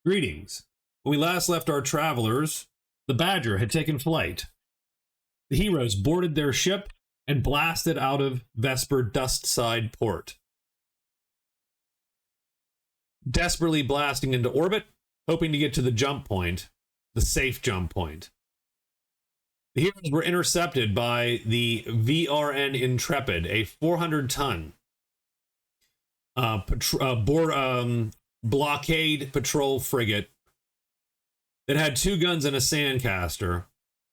Greetings. When we last left our travelers, the Badger had taken flight. The heroes boarded their ship and blasted out of Vesper Dustside Port, desperately blasting into orbit, hoping to get to the jump point, the safe jump point. The heroes were intercepted by the VRN Intrepid, a 400-ton blockade patrol frigate that had 2 guns and a sandcaster.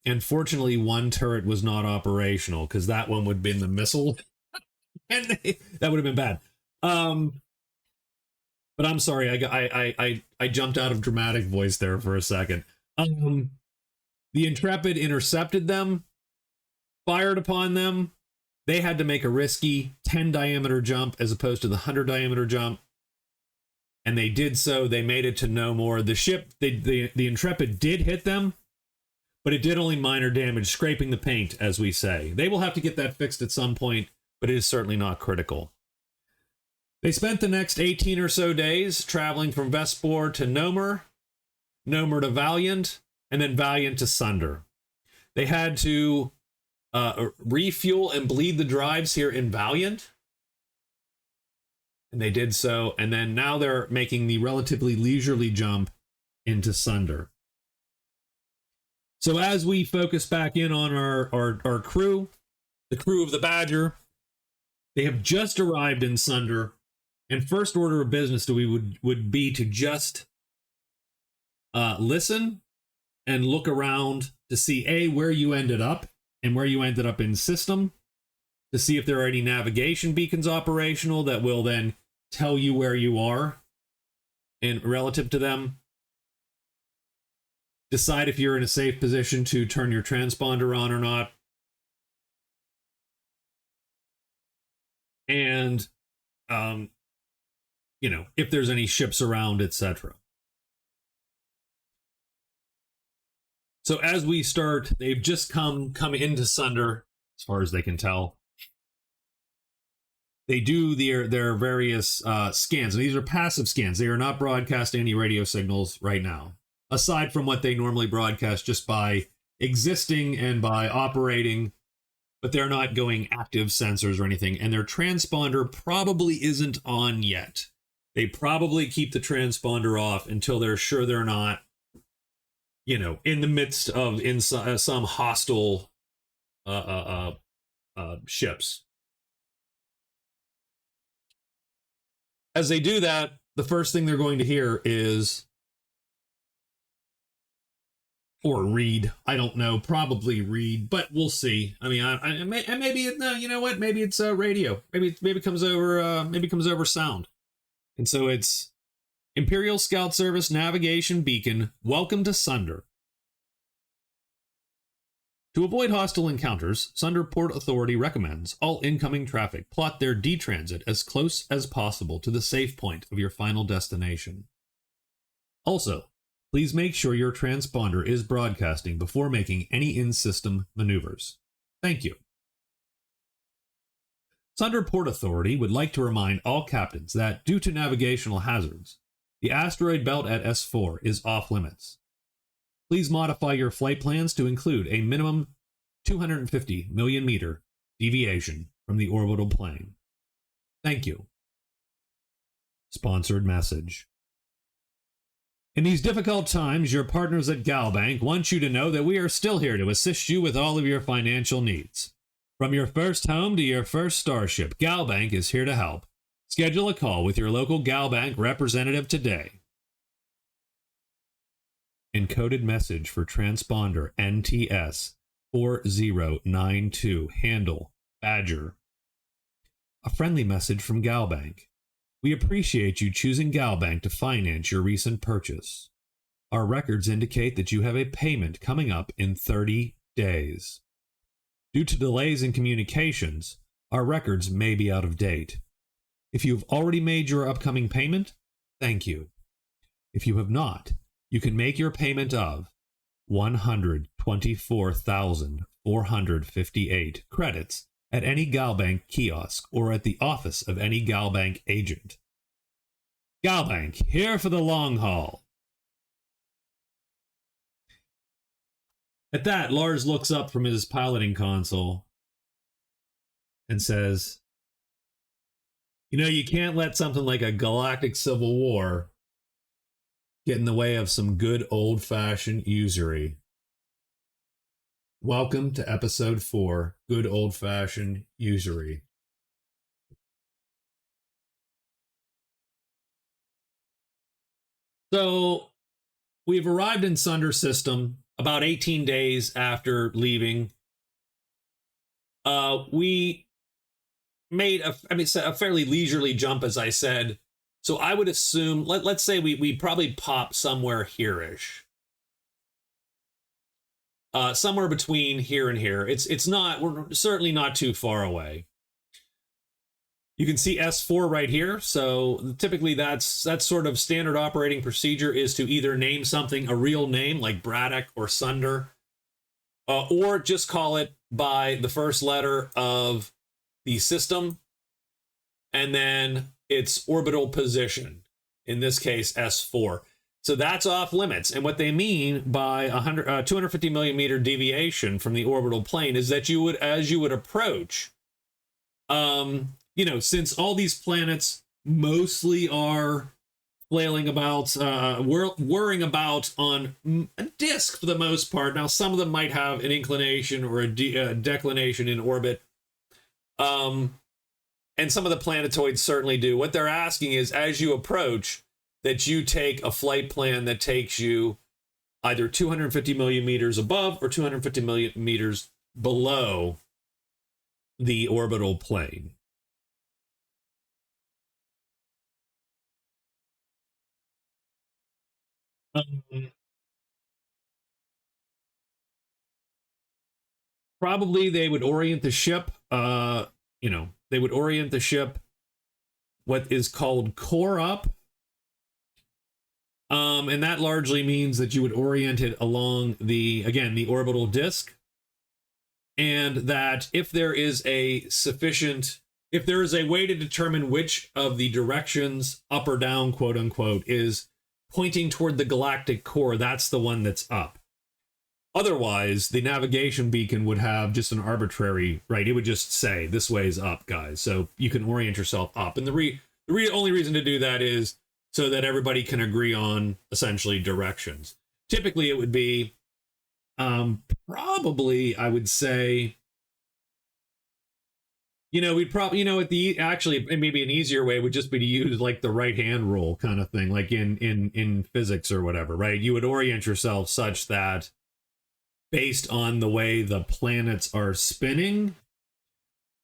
And fortunately, one turret was not operational because that one would have been the missile, and that would have been bad. But I'm sorry, I jumped out of dramatic voice there for a second. The Intrepid intercepted them, fired upon them. They had to make a risky 10 diameter jump as opposed to the 100 diameter jump. And they did so. They made it to no more. The ship, the Intrepid did hit them, but it did only minor damage, scraping the paint, as we say. They will have to get that fixed at some point, but it is certainly not critical. They spent the next 18 or so days traveling from Vespor to Nomer, Nomer to Valiant, and then Valiant to Sunder. They had to refuel and bleed the drives here in Valiant. And they did so. And then now they're making the relatively leisurely jump into Sunder. So as we focus back in on our crew, the crew of the Badger, they have just arrived in Sunder. And first order of business would be to just listen and look around to see, where you ended up and where you ended up in system, to see if there are any navigation beacons operational that will then tell you where you are and relative to them. Decide if you're in a safe position to turn your transponder on or not. And, if there's any ships around, etc. So as we start, they've just come into Sunder, as far as they can tell. They do their various scans. And these are passive scans. They are not broadcasting any radio signals right now, aside from what they normally broadcast just by existing and by operating. But they're not going active sensors or anything. And their transponder probably isn't on yet. They probably keep the transponder off until they're sure they're not, in the midst of some hostile ships. As they do that, the first thing they're going to hear is, or read, I don't know, probably read, but we'll see. I mean, maybe you know what? Maybe it's radio. Maybe it comes over sound. And so it's Imperial Scout Service Navigation Beacon. Welcome to Sunder. To avoid hostile encounters, Sunder Port Authority recommends all incoming traffic plot their detransit as close as possible to the safe point of your final destination. Also, please make sure your transponder is broadcasting before making any in-system maneuvers. Thank you. Sunder Port Authority would like to remind all captains that, due to navigational hazards, the asteroid belt at S4 is off-limits. Please modify your flight plans to include a minimum 250 million meter deviation from the orbital plane. Thank you. Sponsored message. In these difficult times, your partners at GalBank want you to know that we are still here to assist you with all of your financial needs. From your first home to your first starship, GalBank is here to help. Schedule a call with your local GalBank representative today. Encoded message for transponder NTS 4092, handle Badger. A friendly message from GalBank. We appreciate you choosing GalBank to finance your recent purchase. Our records indicate that you have a payment coming up in 30 days. Due to delays in communications, our records may be out of date. If you've already made your upcoming payment, thank you. If you have not, you can make your payment of 124,458 credits at any GalBank kiosk or at the office of any GalBank agent. GalBank, here for the long haul. At that, Lars looks up from his piloting console and says, "You know, you can't let something like a galactic civil war get in the way of some good old-fashioned usury." Welcome to episode 4, Good Old-Fashioned Usury. So, we've arrived in Sunder system about 18 days after leaving. We made a fairly leisurely jump, as I said. So I would assume, let's say we probably pop somewhere here-ish. Somewhere between here and here. We're certainly not too far away. You can see S4 right here. So typically that's sort of standard operating procedure, is to either name something a real name like Braddock or Sunder, or just call it by the first letter of the system and then its orbital position, in this case S4. So that's off limits. And what they mean by 250 million meter deviation from the orbital plane is that as you would approach, since all these planets mostly are flailing about, whirring about on a disk for the most part. Now, some of them might have an inclination or a declination in orbit. And some of the planetoids certainly do. What they're asking is, as you approach, that you take a flight plan that takes you either 250 million meters above or 250 million meters below the orbital plane. Probably they would orient the ship, they would orient the ship what is called core up. And that largely means that you would orient it along the orbital disk. And that if there is a way to determine which of the directions, up or down, quote unquote, is pointing toward the galactic core, that's the one that's up. Otherwise, the navigation beacon would have just an arbitrary, right? It would just say, this way is up, guys. So you can orient yourself up. And the only reason to do that is so that everybody can agree on, essentially, directions. Typically, it would be, probably, I would say, we'd probably, maybe an easier way would just be to use, like, the right-hand rule kind of thing, like in physics or whatever, right? You would orient yourself such that, based on the way the planets are spinning,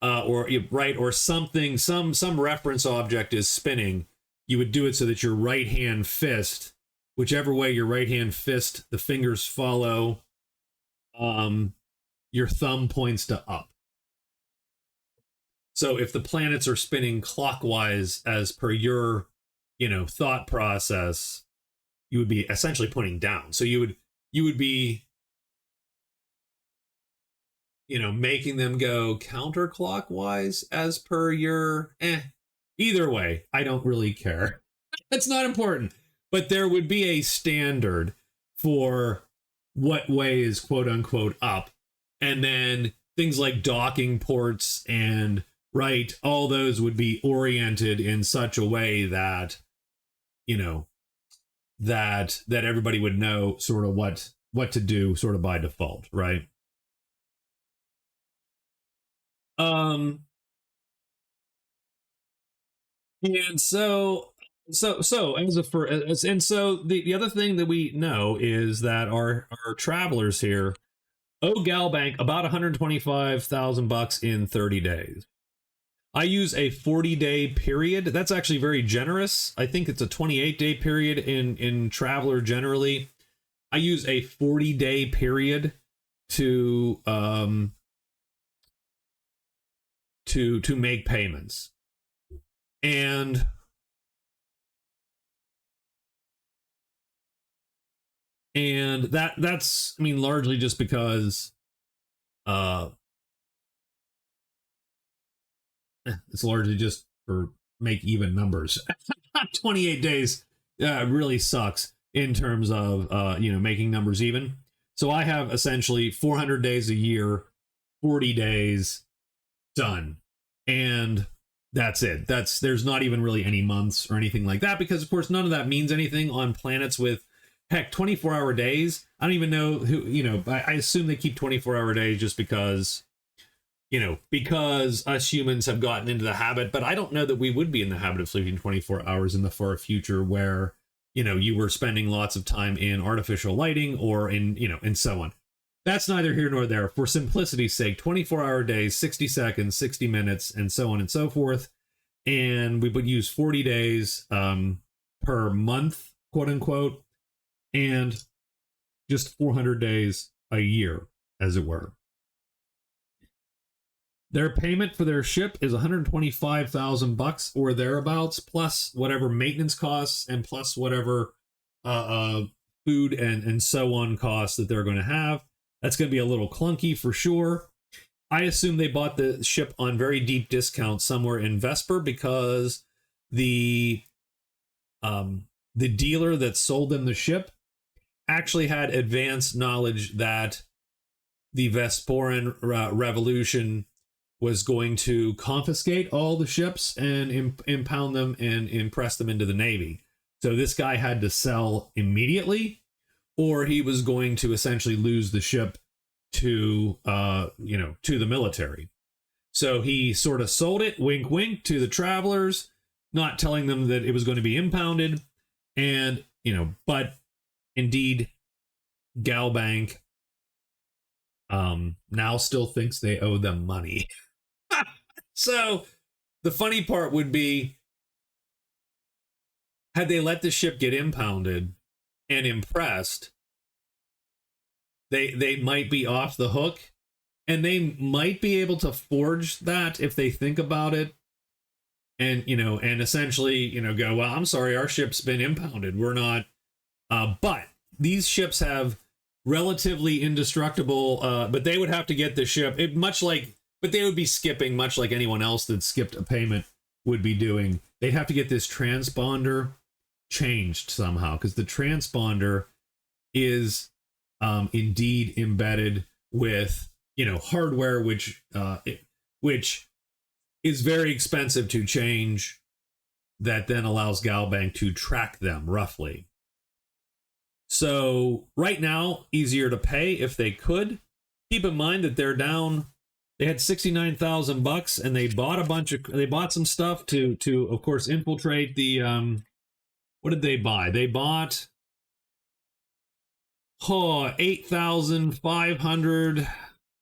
or something, some reference object is spinning, you would do it so that your right hand fist, whichever way your right hand fist, the fingers follow, your thumb points to up. So if the planets are spinning clockwise as per your, thought process, you would be essentially pointing down. So you would be, making them go counterclockwise as per your, either way, I don't really care. That's not important. But there would be a standard for what way is quote unquote up. And then things like docking ports and, right, all those would be oriented in such a way that, that everybody would know sort of what to do sort of by default, right? And so the other thing that we know is that our travelers here owe GalBank about $125,000 in 30 days. I use a 40-day period. That's actually very generous. I think it's a 28-day period in Traveler generally. I use a 40-day period to make payments. And that's largely just because it's largely just for make even numbers. 28 days really sucks in terms of making numbers even. So I have essentially 400 days a year, 40 days done. And that's it. There's not even really any months or anything like that, because of course none of that means anything on planets with, heck, 24-hour days. I don't even know who, I assume they keep 24-hour days just because, because us humans have gotten into the habit, but I don't know that we would be in the habit of sleeping 24 hours in the far future where, you were spending lots of time in artificial lighting or in, and so on. That's neither here nor there. For simplicity's sake, 24-hour days, 60 seconds, 60 minutes, and so on and so forth. And we would use 40 days per month, quote unquote, and just 400 days a year, as it were. Their payment for their ship is $125,000 or thereabouts, plus whatever maintenance costs and plus whatever food and so on costs that they're going to have. That's going to be a little clunky for sure. I assume they bought the ship on very deep discount somewhere in Vesper, because the dealer that sold them the ship actually had advanced knowledge that the Vesporan revolution was going to confiscate all the ships and impound them and impress them into the Navy. So this guy had to sell immediately, or he was going to essentially lose the ship to the military. So he sort of sold it, wink, wink, to the travelers, not telling them that it was going to be impounded. And, but indeed, GalBank now still thinks they owe them money. So the funny part would be, had they let the ship get impounded and impressed, they might be off the hook, and they might be able to forge that if they think about it, and and essentially go, well, I'm sorry, our ship's been impounded, we're not but these ships have relatively indestructible, but they would have to get the ship, but they would be skipping, much like anyone else that skipped a payment would be doing. They'd have to get this transponder changed somehow, because the transponder is indeed embedded with hardware which is very expensive to change, that then allows GalBank to track them roughly. So right now, easier to pay if they could. Keep in mind that they're down. They had $69,000, and they bought some stuff to of course infiltrate the what did they buy? They bought 8,500,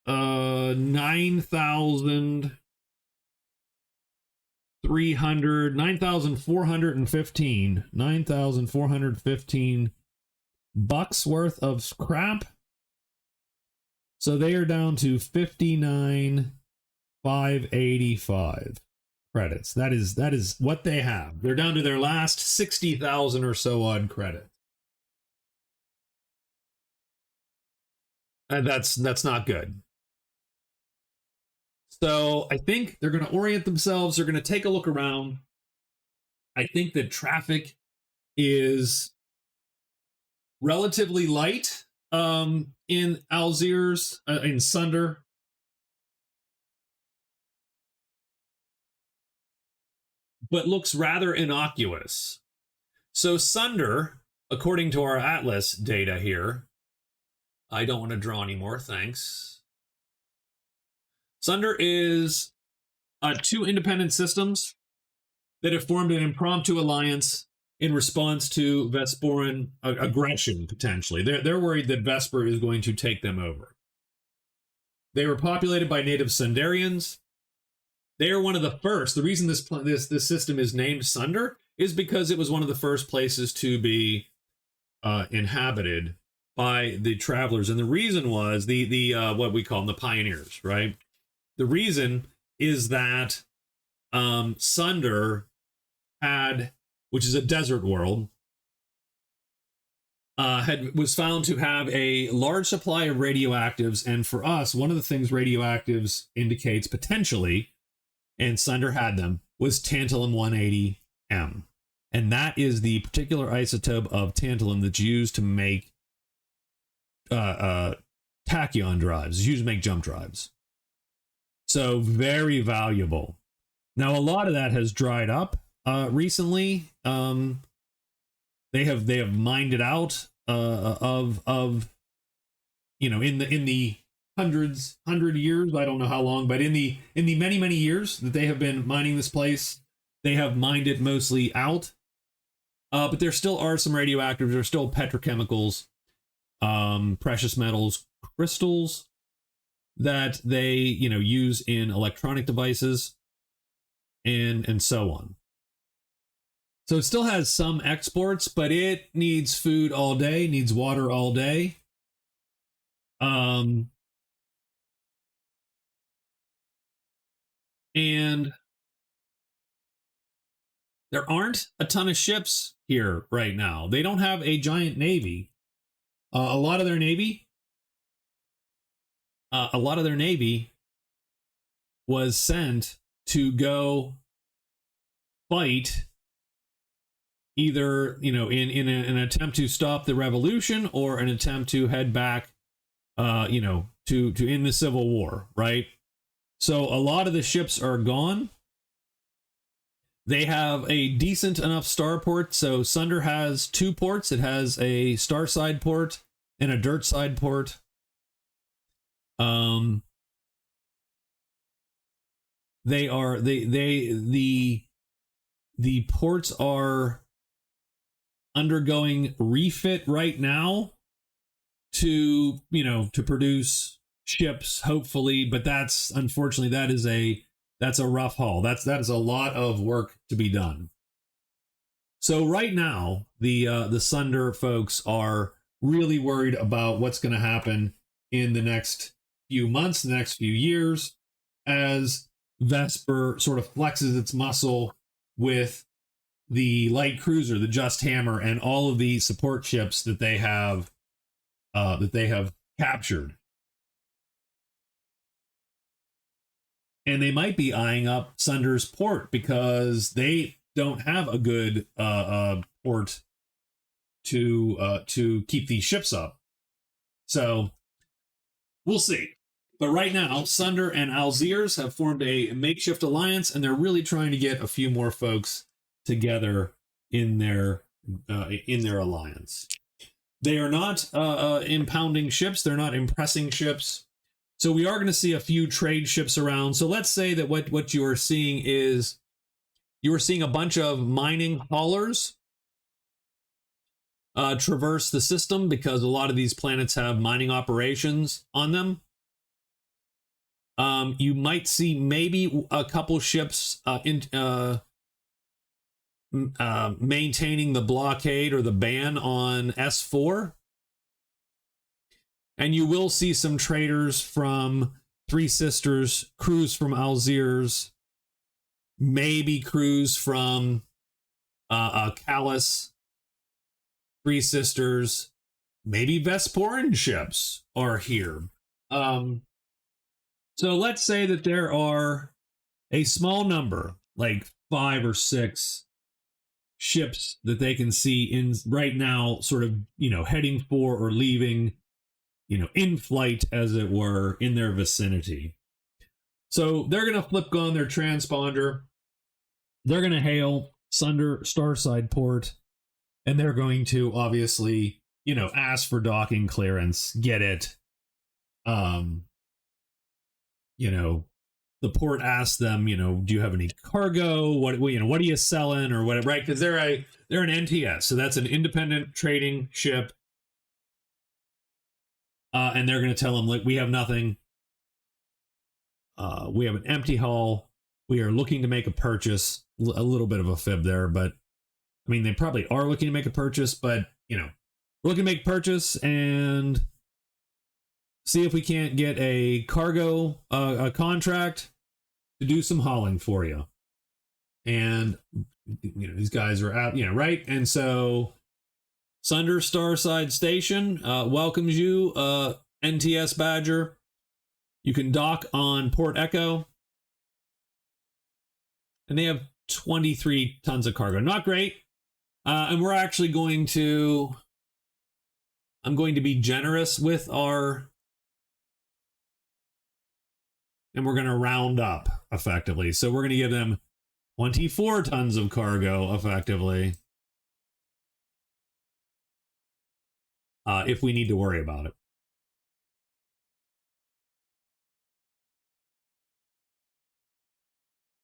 9,300, 9,415 bucks worth of crap. So they are down to 59,585 credits. That is what they have. They're down to their last 60,000 or so odd credits. And that's not good. So I think they're going to orient themselves. They're going to take a look around. I think that traffic is relatively light in Algiers, in Sunder. But looks rather innocuous. So Sunder, according to our Atlas data here, I don't want to draw anymore, thanks. Sunder is two independent systems that have formed an impromptu alliance in response to Vesporan aggression, potentially. They're worried that Vesper is going to take them over. They were populated by native Sundarians. They are one of the first. The reason this system is named Sunder is because it was one of the first places to be inhabited by the travelers, and the reason was the what we call them, the pioneers, right? The reason is that Sunder had, which is a desert world, was found to have a large supply of radioactives, and for us, one of the things radioactives indicates potentially, and Sunder had them, was tantalum-180M. And that is the particular isotope of tantalum that's used to make tachyon drives. It's used to make jump drives. So very valuable. Now a lot of that has dried up recently. They have mined it out of in the hundred years. I don't know how long, but in the many years that they have been mining this place, they have mined it mostly out. But there still are some radioactives. There's still petrochemicals, precious metals, crystals that they use in electronic devices and so on. So it still has some exports, but it needs food all day, needs water all day. And there aren't a ton of ships here right now. They don't have a giant navy. A lot of their navy was sent to go fight either in an attempt to stop the revolution or an attempt to head back to end the Civil War, right? So a lot of the ships are gone. They have a decent enough starport. So Sunder has 2 ports. It has a starside port and a dirt side port. The ports are undergoing refit right now to produce ships, hopefully, but that's unfortunately that's a rough haul. That is a lot of work to be done. So right now the Sunder folks are really worried about what's going to happen in the next few months, the next few years, as Vesper sort of flexes its muscle with the light cruiser, the Just Hammer, and all of the support ships that they have captured. And they might be eyeing up Sunder's port because they don't have a good port to keep these ships up. So we'll see. But right now, Sunder and Algiers have formed a makeshift alliance, and they're really trying to get a few more folks together in their alliance. They are not impounding ships. They're not impressing ships. So we are going to see a few trade ships around. So let's say that what you are seeing is you are seeing a bunch of mining haulers traverse the system because a lot of these planets have mining operations on them. You might see maybe a couple ships maintaining the blockade or the ban on S4. And you will see some traders from Three Sisters, crews from Algiers, maybe crews from Callus, Three Sisters, maybe Vesporan ships are here. So let's say that there are a small number, like 5 or 6 ships that they can see in right now, sort of, heading for or leaving, in flight, as it were, in their vicinity. So they're going to flip on their transponder. They're going to hail Sunder Starside Port, and they're going to obviously, ask for docking clearance, get it. The port asks them, do you have any cargo? What are you selling or whatever, right? Because they're an NTS, so that's an independent trading ship. And they're going to tell them, like, we have nothing. We have an empty hull. We are looking to make a purchase. A little bit of a fib there, but I mean, they probably are looking to make a purchase, but we're looking to make a purchase and see if we can't get a cargo a contract to do some hauling for you. And these guys are out, right? And so Sunder Starside Station welcomes you, NTS Badger. You can dock on Port Echo. And they have 23 tons of cargo. Not great. And we're actually going to I'm going to be generous with our, and we're going to round up effectively. So we're going to give them 24 tons of cargo effectively, if we need to worry about it.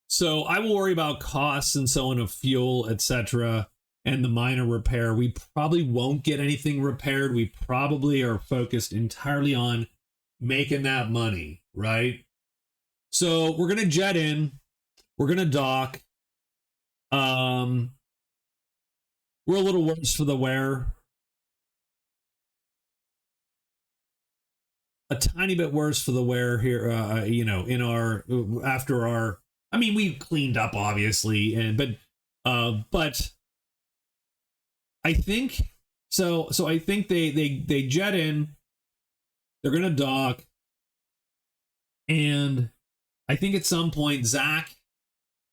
So I will worry about costs and so on of fuel, etc., and the minor repair. We probably won't get anything repaired. We probably are focused entirely on making that money, right? So we're gonna jet in. We're gonna dock. We're a little worse for the wear. A tiny bit worse for the wear here. In our after our. I mean, we cleaned up obviously, but I think so. So I think they jet in. They're gonna dock, and I think at some point Zach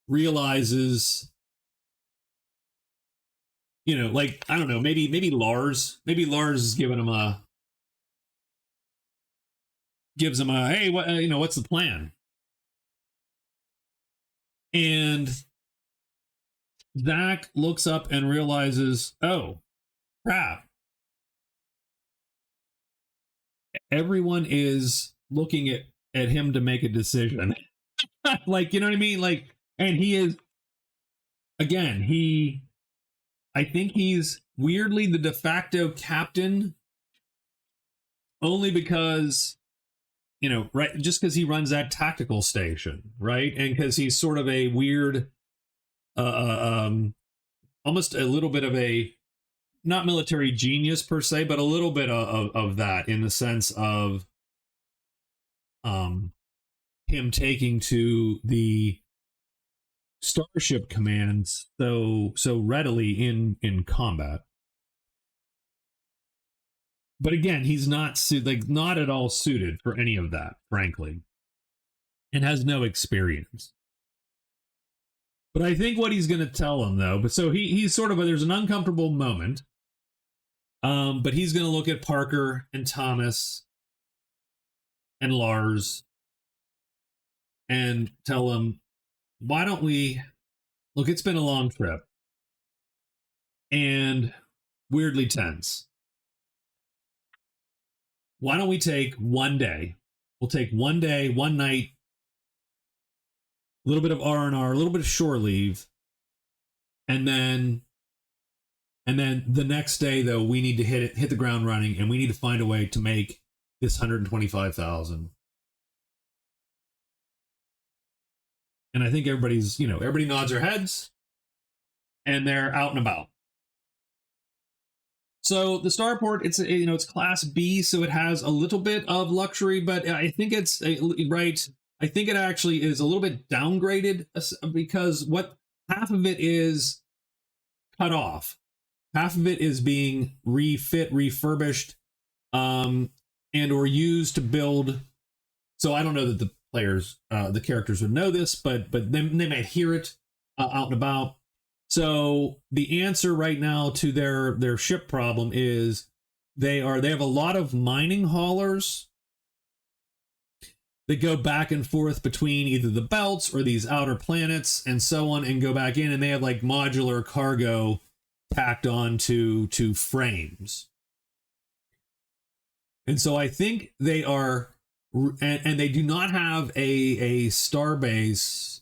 realizes, like, I don't know, maybe Lars is gives him a hey, what's the plan? And Zach looks up and realizes, oh crap, everyone is looking at him to make a decision. Like, you know what I mean? Like, and he is, again, I think he's weirdly the de facto captain only because, right, just because he runs that tactical station, right? And because he's sort of a weird, almost a little bit of a, not military genius per se, but a little bit of that, in the sense of him taking to the starship commands so readily in combat. But again, he's not not at all suited for any of that, frankly, and has no experience. But I think what he's going to tell him, though, but so he's sort of there's an uncomfortable moment. But he's going to look at Parker and Thomas and Lars and tell them, why don't we look? It's been a long trip and weirdly tense. Why don't we take one day? We'll take one day, one night, a little bit of R&R, a little bit of shore leave, and then the next day, though, we need to hit the ground running, and we need to find a way to make this 125,000. And I think everybody nods their heads, and they're out and about. So the starport, it's class B, so it has a little bit of luxury, but I think it's right. I think it actually is a little bit downgraded, because half of it is cut off, half of it is being refurbished, and or used to build. So I don't know that the players, the characters would know this, but they might hear it out and about. So the answer right now to their ship problem is they have a lot of mining haulers that go back and forth between either the belts or these outer planets and so on, and go back in, and they have like modular cargo tacked on to frames. And so I think they are, and they do not have a starbase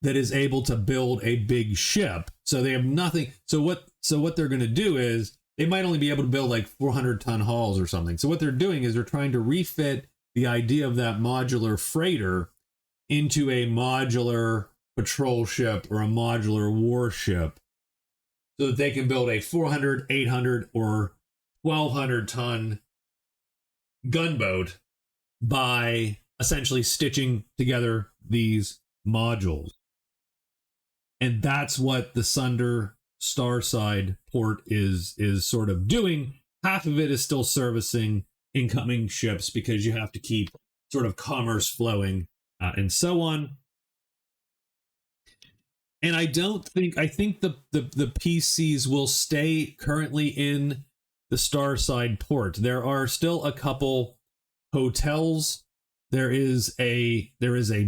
that is able to build a big ship. So they have nothing. So what they're going to do is they might only be able to build like 400-ton hulls or something. So what they're doing is they're trying to refit the idea of that modular freighter into a modular patrol ship or a modular warship, so that they can build a 400, 800, or 1,200-ton gunboat by essentially stitching together these modules. And that's what the Sunder Starside port is sort of doing. Half of it is still servicing incoming ships, because you have to keep sort of commerce flowing, and so on. And I think the PCs will stay currently in the Starside port. There are still a couple hotels. There is a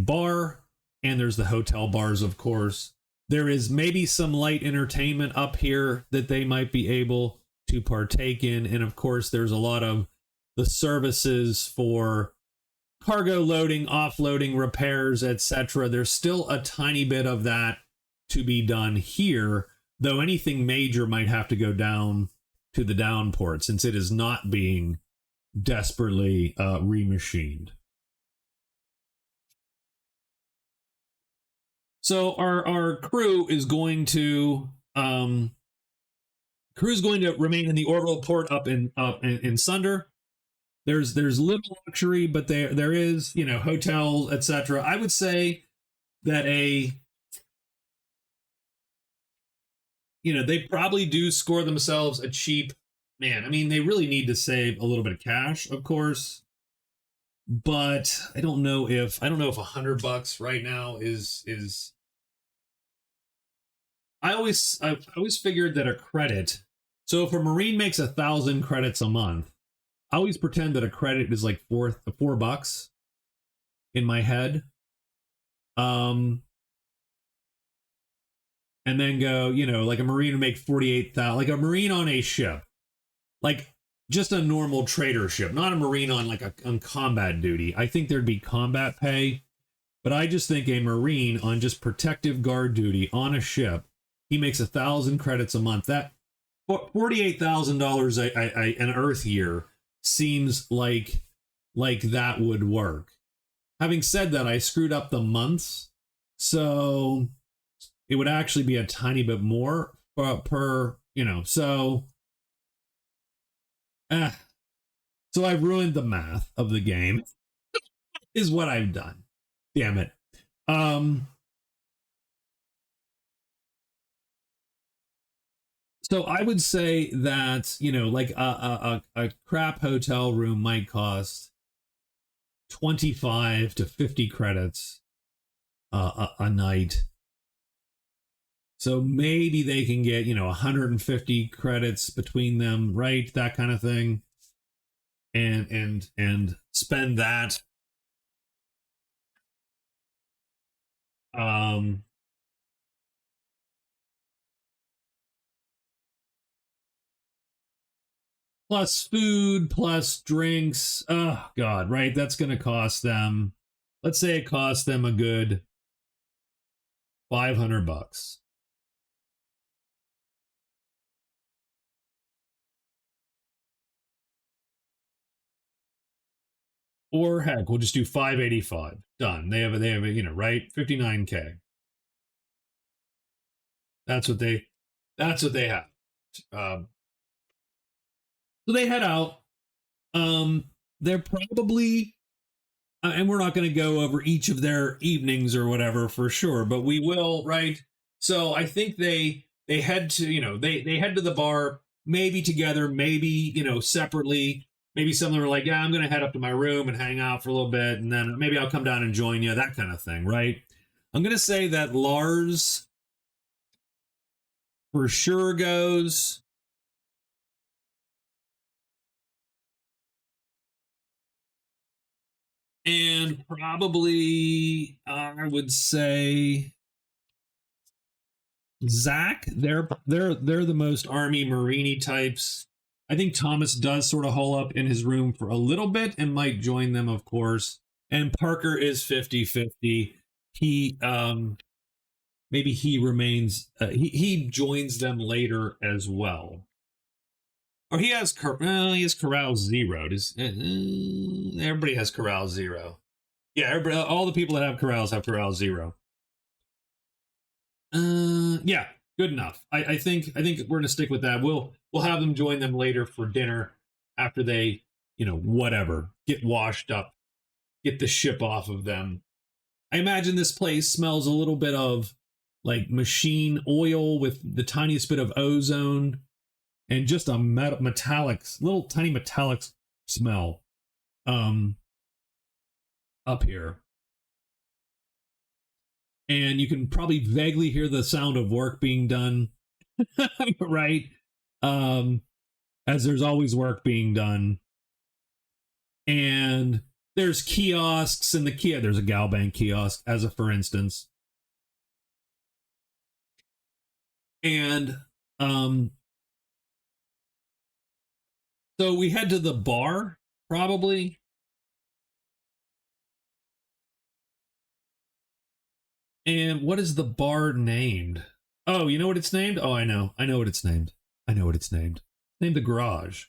bar, and there's the hotel bars, of course. There is maybe some light entertainment up here that they might be able to partake in, and of course there's a lot of the services for cargo loading, offloading, repairs, etc. There's still a tiny bit of that to be done here, though anything major might have to go down to the downport since it is not being desperately remachined. So our crew is going to remain in the orbital port up in Sunder. There's little luxury, but there is, hotels, etc. I would say that they probably do score themselves a cheap, man. I mean, they really need to save a little bit of cash, of course, but I don't know if $100 right now is. I always figured that a credit. So if a Marine makes 1,000 credits a month, I always pretend that a credit is like $4 in my head. And then go, like a Marine would make 48,000, like a Marine on a ship, like just a normal trader ship, not a Marine on on combat duty. I think there'd be combat pay, but I just think a Marine on just protective guard duty on a ship, he makes 1,000 credits a month. That $48,000 an Earth year seems like that would work. Having said that, I screwed up the months, so it would actually be a tiny bit more per so so I've ruined the math of the game is what I've done. Damn it. So I would say that, like a crap hotel room might cost 25 to 50 credits a night. So maybe they can get, 150 credits between them, right? That kind of thing. And spend that. Plus food, plus drinks. Oh God, right? That's going to cost them. Let's say it costs them a good $500. Or heck, we'll just do 585. Done. They have a, right? 59K. That's what they have. So they head out. They're probably, and we're not going to go over each of their evenings or whatever for sure, but we will, right? So I think they head to, they head to the bar, maybe together, maybe, separately. Maybe some of them are like, yeah, I'm going to head up to my room and hang out for a little bit, and then maybe I'll come down and join you, that kind of thing, right? I'm going to say that Lars for sure goes. And probably, I would say Zach. They're the most Army Marini types. I think Thomas does sort of hole up in his room for a little bit and might join them, of course. And Parker is 50-50. He maybe he remains. He joins them later as well. Or he has Corral Zero. Everybody has Corral Zero. Yeah, all the people that have Corrals have Corral Zero. Yeah, good enough. I think we're gonna stick with that. We'll have them join them later for dinner after they, whatever, get washed up, get the ship off of them. I imagine this place smells a little bit of like machine oil with the tiniest bit of ozone and just a little tiny metallic smell up here. And you can probably vaguely hear the sound of work being done, right? as there's always work being done. And there's kiosks in the there's a GalBank kiosk, as a for instance. And um so we head to the bar, probably. And what is the bar named? Oh, you know what it's named? Oh, I know. I know what it's named. I know what it's named. It's named the Garage.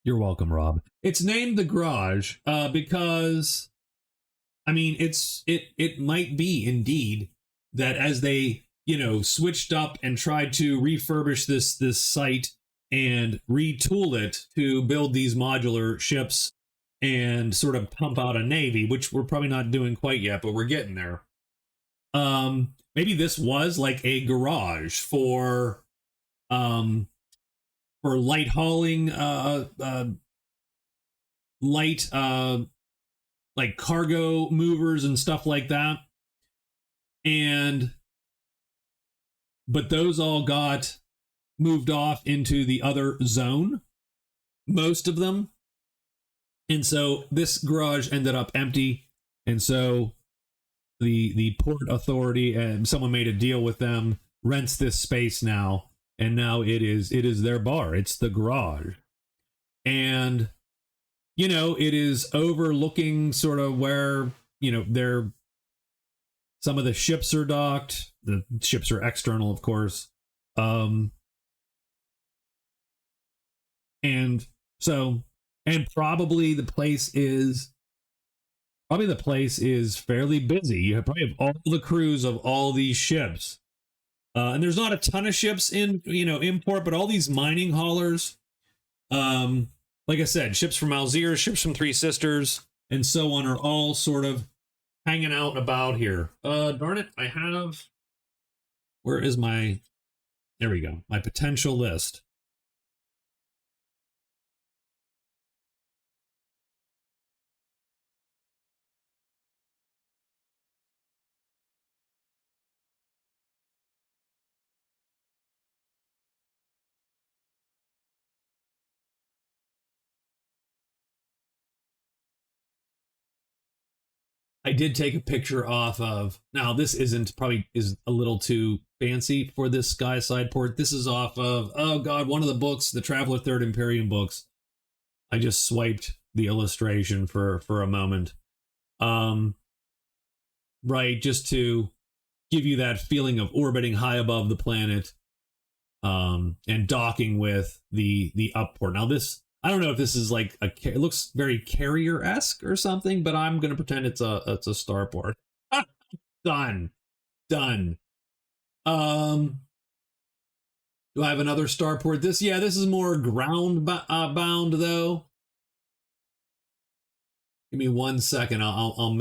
You're welcome, Rob. It's named the Garage because I mean it might be indeed that as they, switched up and tried to refurbish this site and retool it to build these modular ships and sort of pump out a navy, which we're probably not doing quite yet, but we're getting there. Maybe this was like a garage um for light hauling, light like cargo movers and stuff like that. And but those all got moved off into the other zone, most of them. And so this garage ended up empty. And so the port authority and someone made a deal with them, rents this space now, and now it is their bar. It's the Garage. And it is overlooking sort of where, they're some of the ships are docked. The ships are external, of course. Um and so and probably the place is fairly busy. You probably have all the crews of all these ships. And there's not a ton of ships in, import, but all these mining haulers, like I said, ships from Algiers, ships from Three Sisters, and so on, are all sort of hanging out about here. Darn it, where is my, there we go, my potential list. I did take a picture off of, now this isn't, probably is a little too fancy for this sky side port. This is off of, oh God, one of the books, the Traveler Third Imperium books. I just swiped the illustration for a moment. Um, right, just to give you that feeling of orbiting high above the planet, and docking with the upport. Now this, I don't know if this is like it looks very carrier-esque or something, but I'm gonna pretend it's a starport. Done. Done. Um, do I have another starport? This is more ground bound though. Give me 1 second. I'll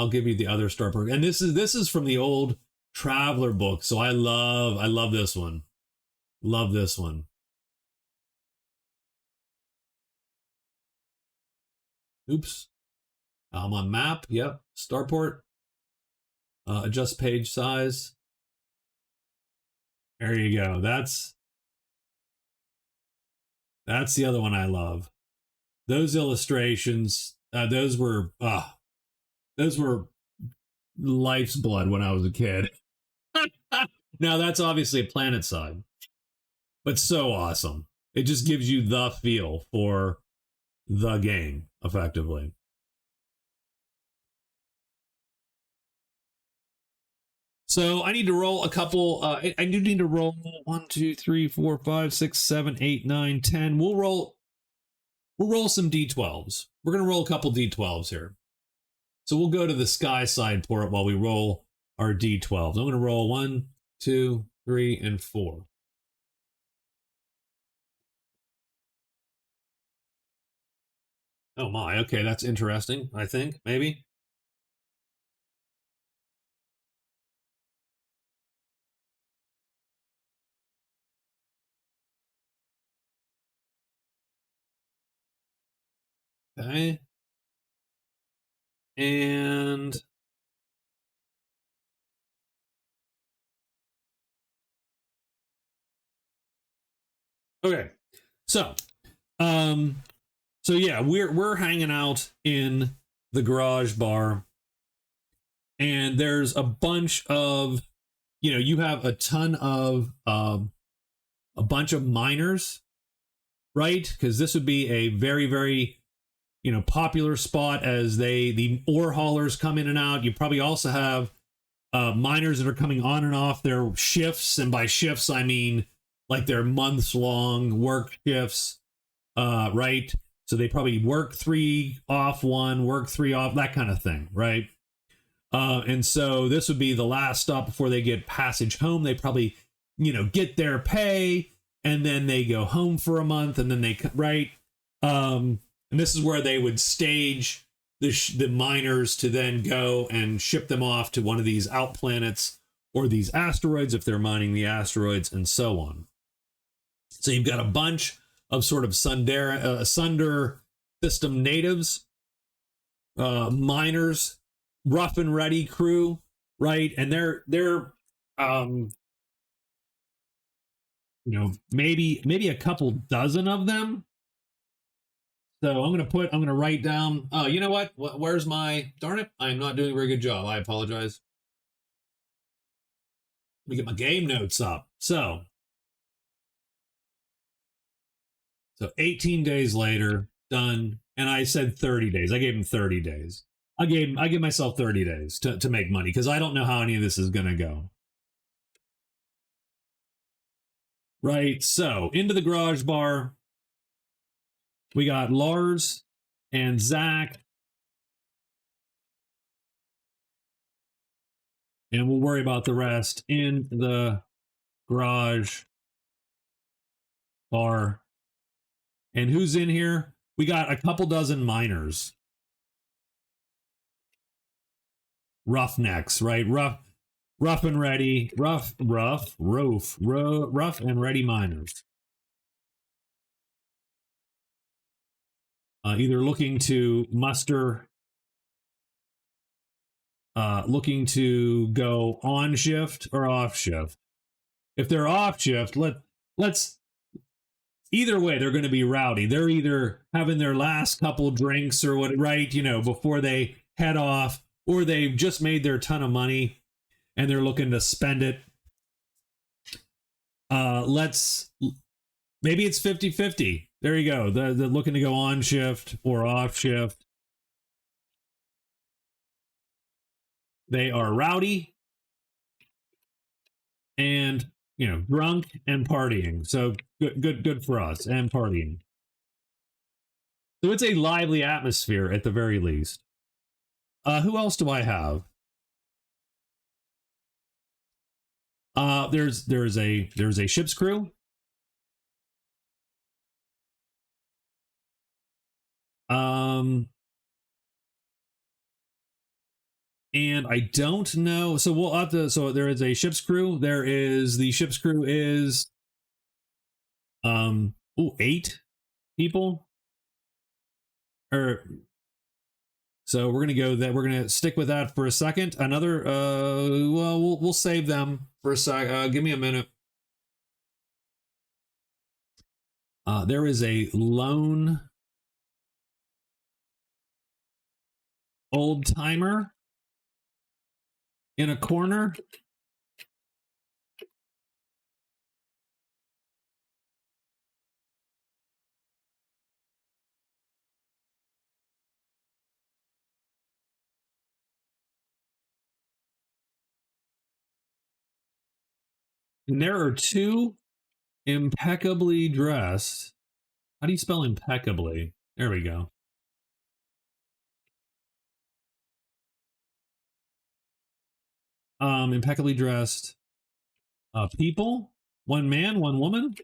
give you the other starport. And this is from the old Traveler book, so I love this one. Love this one. Oops. I'm on map. Yep. Starport. Adjust page size. There you go. That's the other one I love. Those illustrations, those were life's blood when I was a kid. Now that's obviously a planet side, but so awesome. It just gives you the feel for the game, effectively. So I need to roll a couple. I do need to roll 1, 2, 3, 4, 5, 6, 7, 8, 9, 10. We'll roll some d12s. We're gonna roll a couple d12s here. So we'll go to the sky side port while we roll our d12s. I'm gonna roll 1, 2, 3, and 4. Oh my. Okay, that's interesting. I think maybe. Okay. And Okay. So, um, so yeah, we're hanging out in the garage bar, and there's a bunch of, you have a ton of a bunch of miners, right? Because this would be a very, very, popular spot as the ore haulers come in and out. You probably also have miners that are coming on and off their shifts, and by shifts I mean like their months long work shifts, right? So they probably work 3 off 1, work 3 off, that kind of thing, right? And so this would be the last stop before they get passage home. They probably, get their pay, and then they go home for a month, and then they, right? And this is where they would stage the miners to then go and ship them off to one of these out planets or these asteroids if they're mining the asteroids, and so on. So you've got a bunch of sort of Sunder system natives, miners, rough and ready crew, right? And they're maybe a couple dozen of them. So I'm gonna write down. You know what? Where's my, darn it? I'm not doing a very good job. I apologize. Let me get my game notes up. So 18 days later, done. And I said 30 days. I gave him 30 days. I give myself 30 days to make money, because I don't know how any of this is gonna go. Right. So into the garage bar, we got Lars and Zach, and we'll worry about the rest in the garage bar. And who's in here? We got a couple dozen miners. Roughnecks, right? Rough and ready, rough and ready miners. Either looking to muster, looking to go on shift or off shift. If they're off shift, let's either way, they're going to be rowdy. They're either having their last couple drinks or what, right? Before they head off, or they've just made their ton of money and they're looking to spend it. Maybe it's 50-50. There you go. They're looking to go on shift or off shift. They are rowdy and, drunk and partying. So good for us, and partying. So it's a lively atmosphere at the very least. Who else do I have? There's a ship's crew. And I don't know. So we'll have to. So there is a ship's crew. The ship's crew is 8 people. So we're gonna go that. We're gonna stick with that for a second. Another. Well, we'll save them for a sec. Give me a minute. There is a lone old timer in a corner. And there are 2 impeccably dressed. How do you spell impeccably? There we go. Impeccably dressed people. 1 man, 1 woman.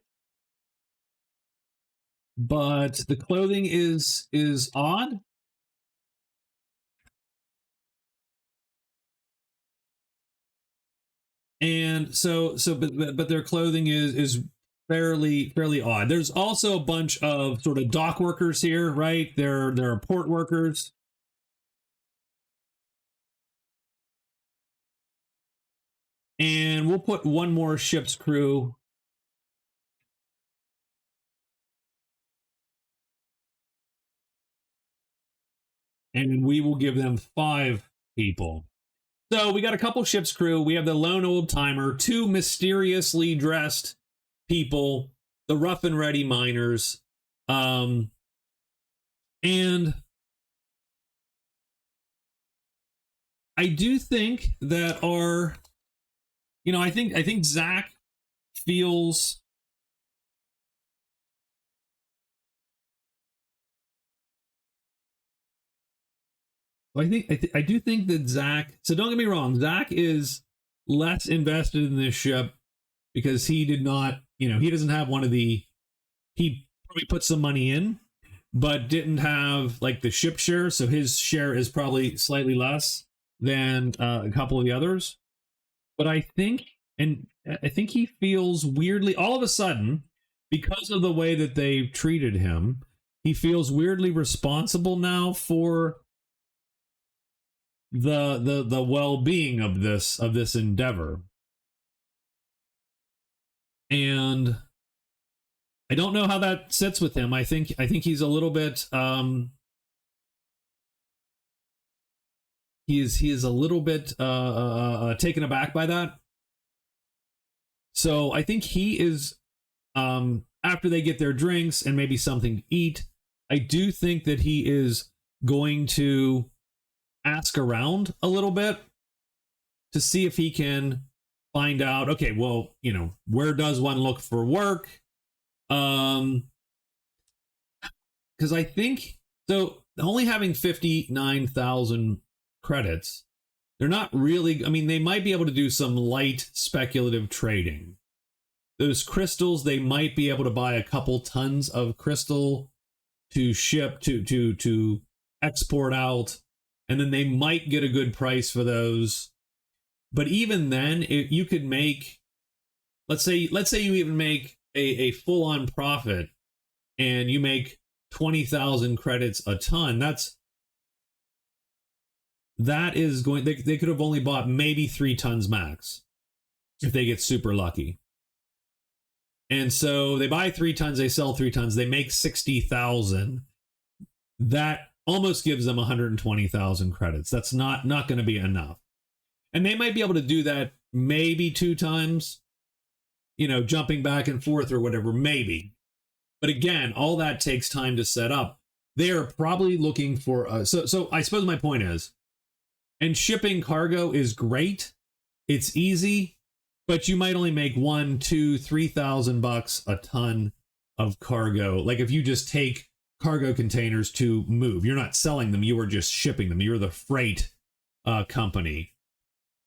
But the clothing is odd. And but their clothing is fairly odd. There's also a bunch of sort of dock workers here, right? There are port workers. And we'll put 1 more ship's crew and we will give them 5 people. So we got a couple ship's crew. We have the lone old timer, 2 mysteriously dressed people, the rough and ready miners, and I do think that our, I think Zach feels. I do think that Zach. So don't get me wrong. Zach is less invested in this ship because he did not. He doesn't have one of the. He probably put some money in, but didn't have like the ship share. So his share is probably slightly less than a couple of the others. But I think he feels weirdly all of a sudden because of the way that they've treated him. He feels weirdly responsible now for the well-being of this endeavor, and I don't know how that sits with him. I think he's a little bit he is a little bit taken aback by that. So I think he is after they get their drinks and maybe something to eat, I do think that he is going to ask around a little bit to see if he can find out, okay, well, where does one look for work? Because I think so only having 59,000 credits, they're not really, they might be able to do some light speculative trading. Those crystals, they might be able to buy a couple tons of crystal to ship to export out, and then they might get a good price for those. But even then, if you could make, let's say you even make a full-on profit and you make 20,000 credits a ton, that is going, they could have only bought maybe 3 tons max if they get super lucky. And so they buy 3 tons, they sell 3 tons, they make 60,000. That almost gives them 120,000 credits. That's not going to be enough. And they might be able to do that maybe 2 times, jumping back and forth or whatever, maybe. But again, all that takes time to set up. They are probably looking for, so I suppose my point is, and shipping cargo is great. It's easy, but you might only make $1,000, $2,000, $3,000 a ton of cargo. Like if you just take cargo containers to move, you're not selling them, you are just shipping them. You're the freight company.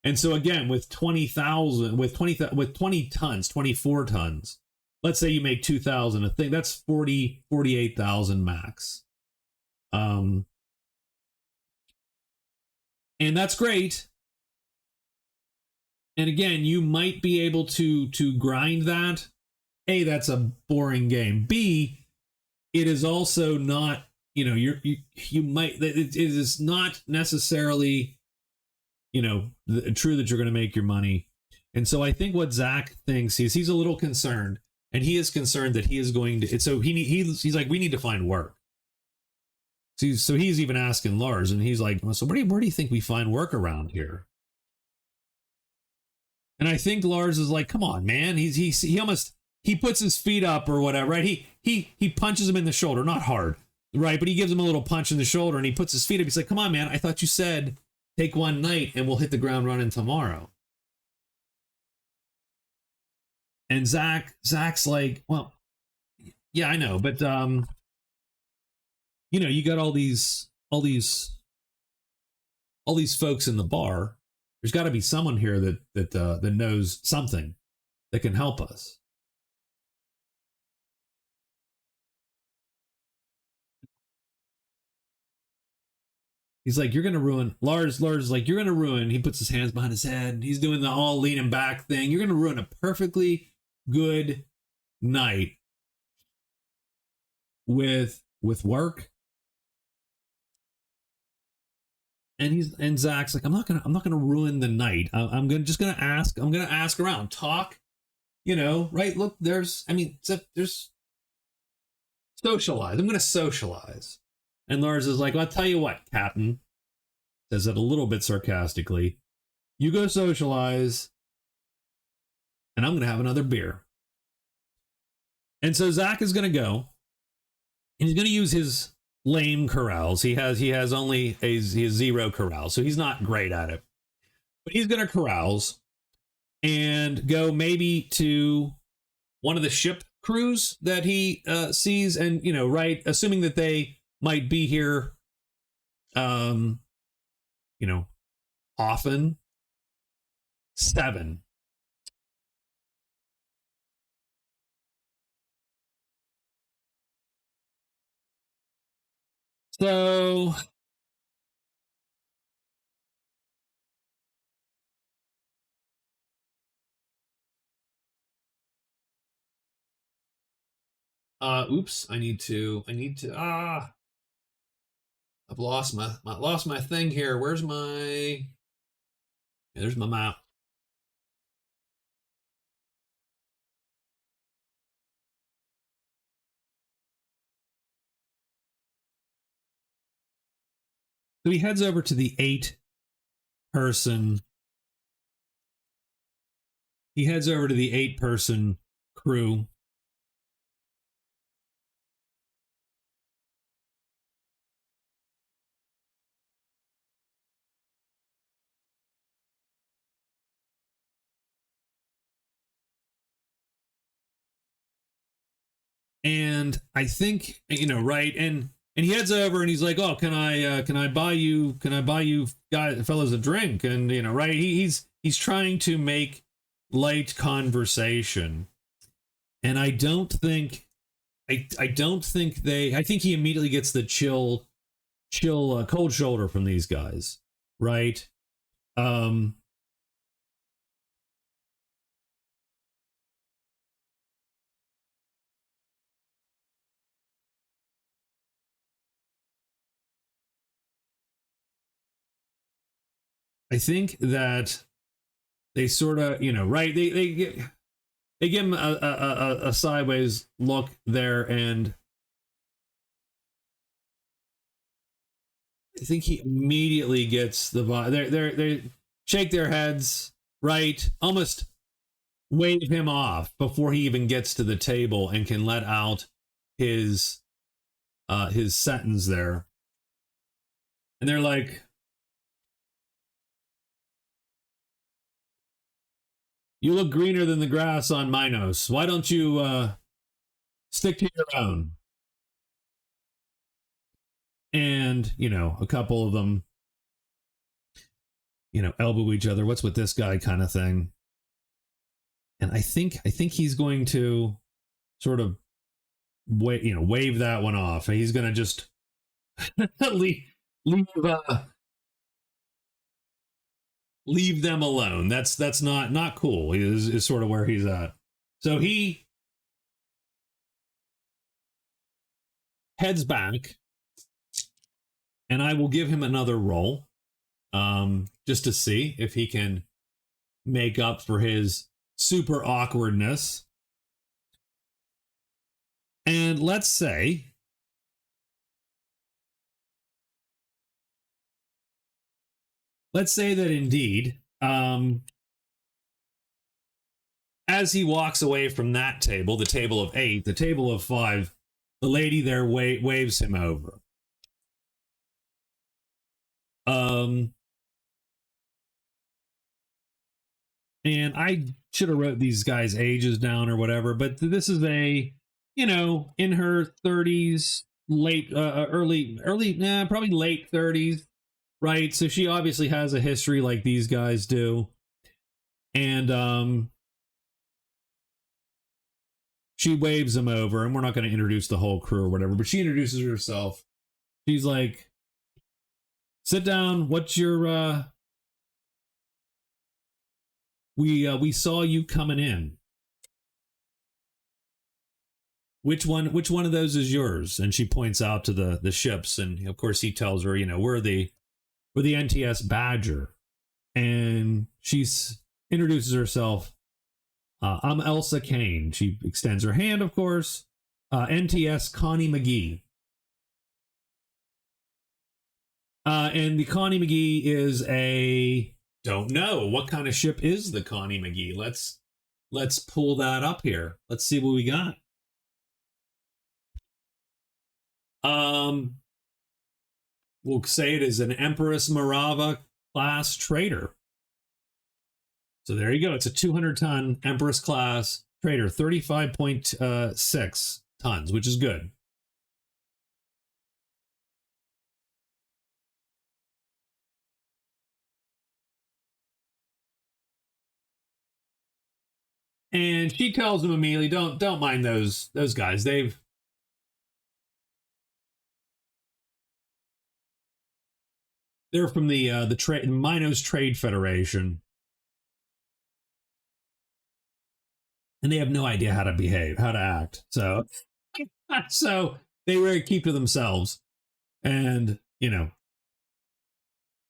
And so again, with 20,000, with 20 tons, 24 tons, let's say you make 2,000 a thing, that's 48,000 max. And that's great. And again, you might be able to grind that. A, that's a boring game. B, it is also not, you might, it is not necessarily, true that you're going to make your money. And so I think what Zach thinks is he's a little concerned, and he is concerned that he is going to, so he's like, we need to find work. So he's even asking Lars, and he's like, well, so where do you think we find work around here? And I think Lars is like, come on, man. He almost, he puts his feet up or whatever, right? He punches him in the shoulder, not hard, right? But he gives him a little punch in the shoulder, and he puts his feet up. He's like, come on, man. I thought you said take one night and we'll hit the ground running tomorrow. And Zach's like, well, yeah, I know, but you got all these folks in the bar. There's got to be someone here that knows something that can help us. He's like, you're going to ruin, Lars is like, you're going to ruin, he puts his hands behind his head. He's doing the all leaning back thing. You're going to ruin a perfectly good night with work. And Zach's like, I'm not gonna ruin the night. I'm just gonna ask around, talk, right? Look, there's socialize. I'm gonna socialize. And Lars is like, well, I'll tell you what, Captain, says it a little bit sarcastically. You go socialize, and I'm going to have another beer. And so Zach is going to go, and he's going to use his lame corrals. He has only a zero corrals, so he's not great at it. But he's going to corrals and go maybe to one of the ship crews that he sees, and right, assuming that they might be here, often. 7. So oops, I need to I've lost my thing here. Where's my there's my map. So he heads over to the 8-person. He heads over to the 8-person crew. And I think, right, and he heads over and he's like, "Oh, can I buy you guys fellas a drink?" And right, he's trying to make light conversation. And I don't think I think he immediately gets the chill cold shoulder from these guys, right? I think that they sort of, right? They give him a sideways look there, and I think he immediately gets the vibe. They shake their heads, right? Almost wave him off before he even gets to the table and can let out his sentence there. And they're like, "You look greener than the grass on Minos. Why don't you stick to your own?" And a couple of them elbow each other. What's with this guy, kind of thing. And I think he's going to sort of wave that one off. He's going to just leave leave them alone. That's not cool. Is sort of where he's at. So he heads back, and I will give him another roll, just to see if he can make up for his super awkwardness. And let's say that indeed, as he walks away from that table, the table of 8, the table of 5, the lady there waves him over. And I should have wrote these guys' ages down or whatever, but this is a, in her 30s, late, early, probably late 30s, right? So she obviously has a history like these guys do. And she waves him over, and we're not going to introduce the whole crew or whatever, but she introduces herself. She's like, "Sit down. What's your we saw you coming in. Which one of those is yours?" And she points out to the ships, and of course he tells her, we're the NTS Badger. And she introduces herself. "I'm Elsa Kane." She extends her hand, of course. NTS Connie McGee. And the Connie McGee is a don't know what kind of ship is the Connie McGee. Let's pull that up here. Let's see what we got. We'll say it is an Empress Morava class trader. So there you go. It's a 200-ton Empress class trader, 35.6 tons, which is good. And she tells him immediately, don't mind those guys. They're from the trade Minos Trade Federation, and they have no idea how to behave, how to act. So so they really keep to themselves, and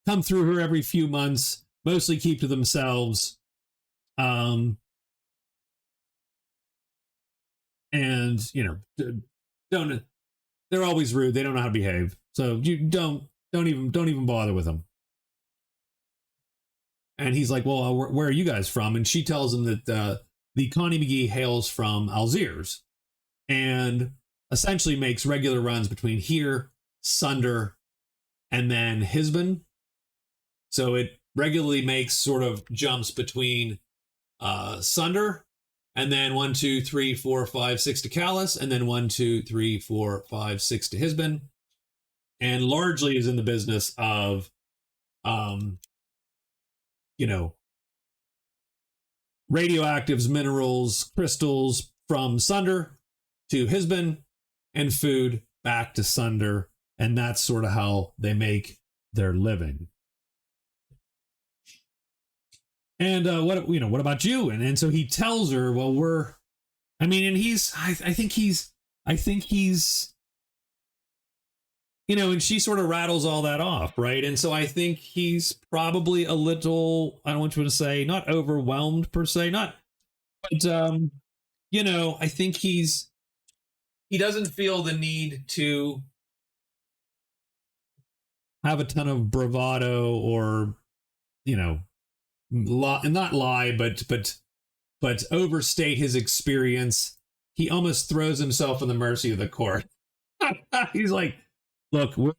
come through her every few months, mostly keep to themselves. And don't they're always rude. They don't know how to behave. So you don't even bother with them. And he's like, well, where are you guys from? And she tells him that the Connie McGee hails from Algiers and essentially makes regular runs between here, Sunder, and then Hisbon. So it regularly makes sort of jumps between Sunder and then 1, 2, 3, 4, 5, 6 to Callus, and then 1, 2, 3, 4, 5, 6 to Hisbon, and largely is in the business of, radioactives, minerals, crystals from Sunder to Hisbon, and food back to Sunder, and that's sort of how they make their living. And what about you? And so he tells her, well, and I think he's, and she sort of rattles all that off, right? And so I think he's probably a little, I don't want you to say, not overwhelmed per se, but I think he doesn't feel the need to have a ton of bravado or, not lie, but overstate his experience. He almost throws himself on the mercy of the court. He's like, look, we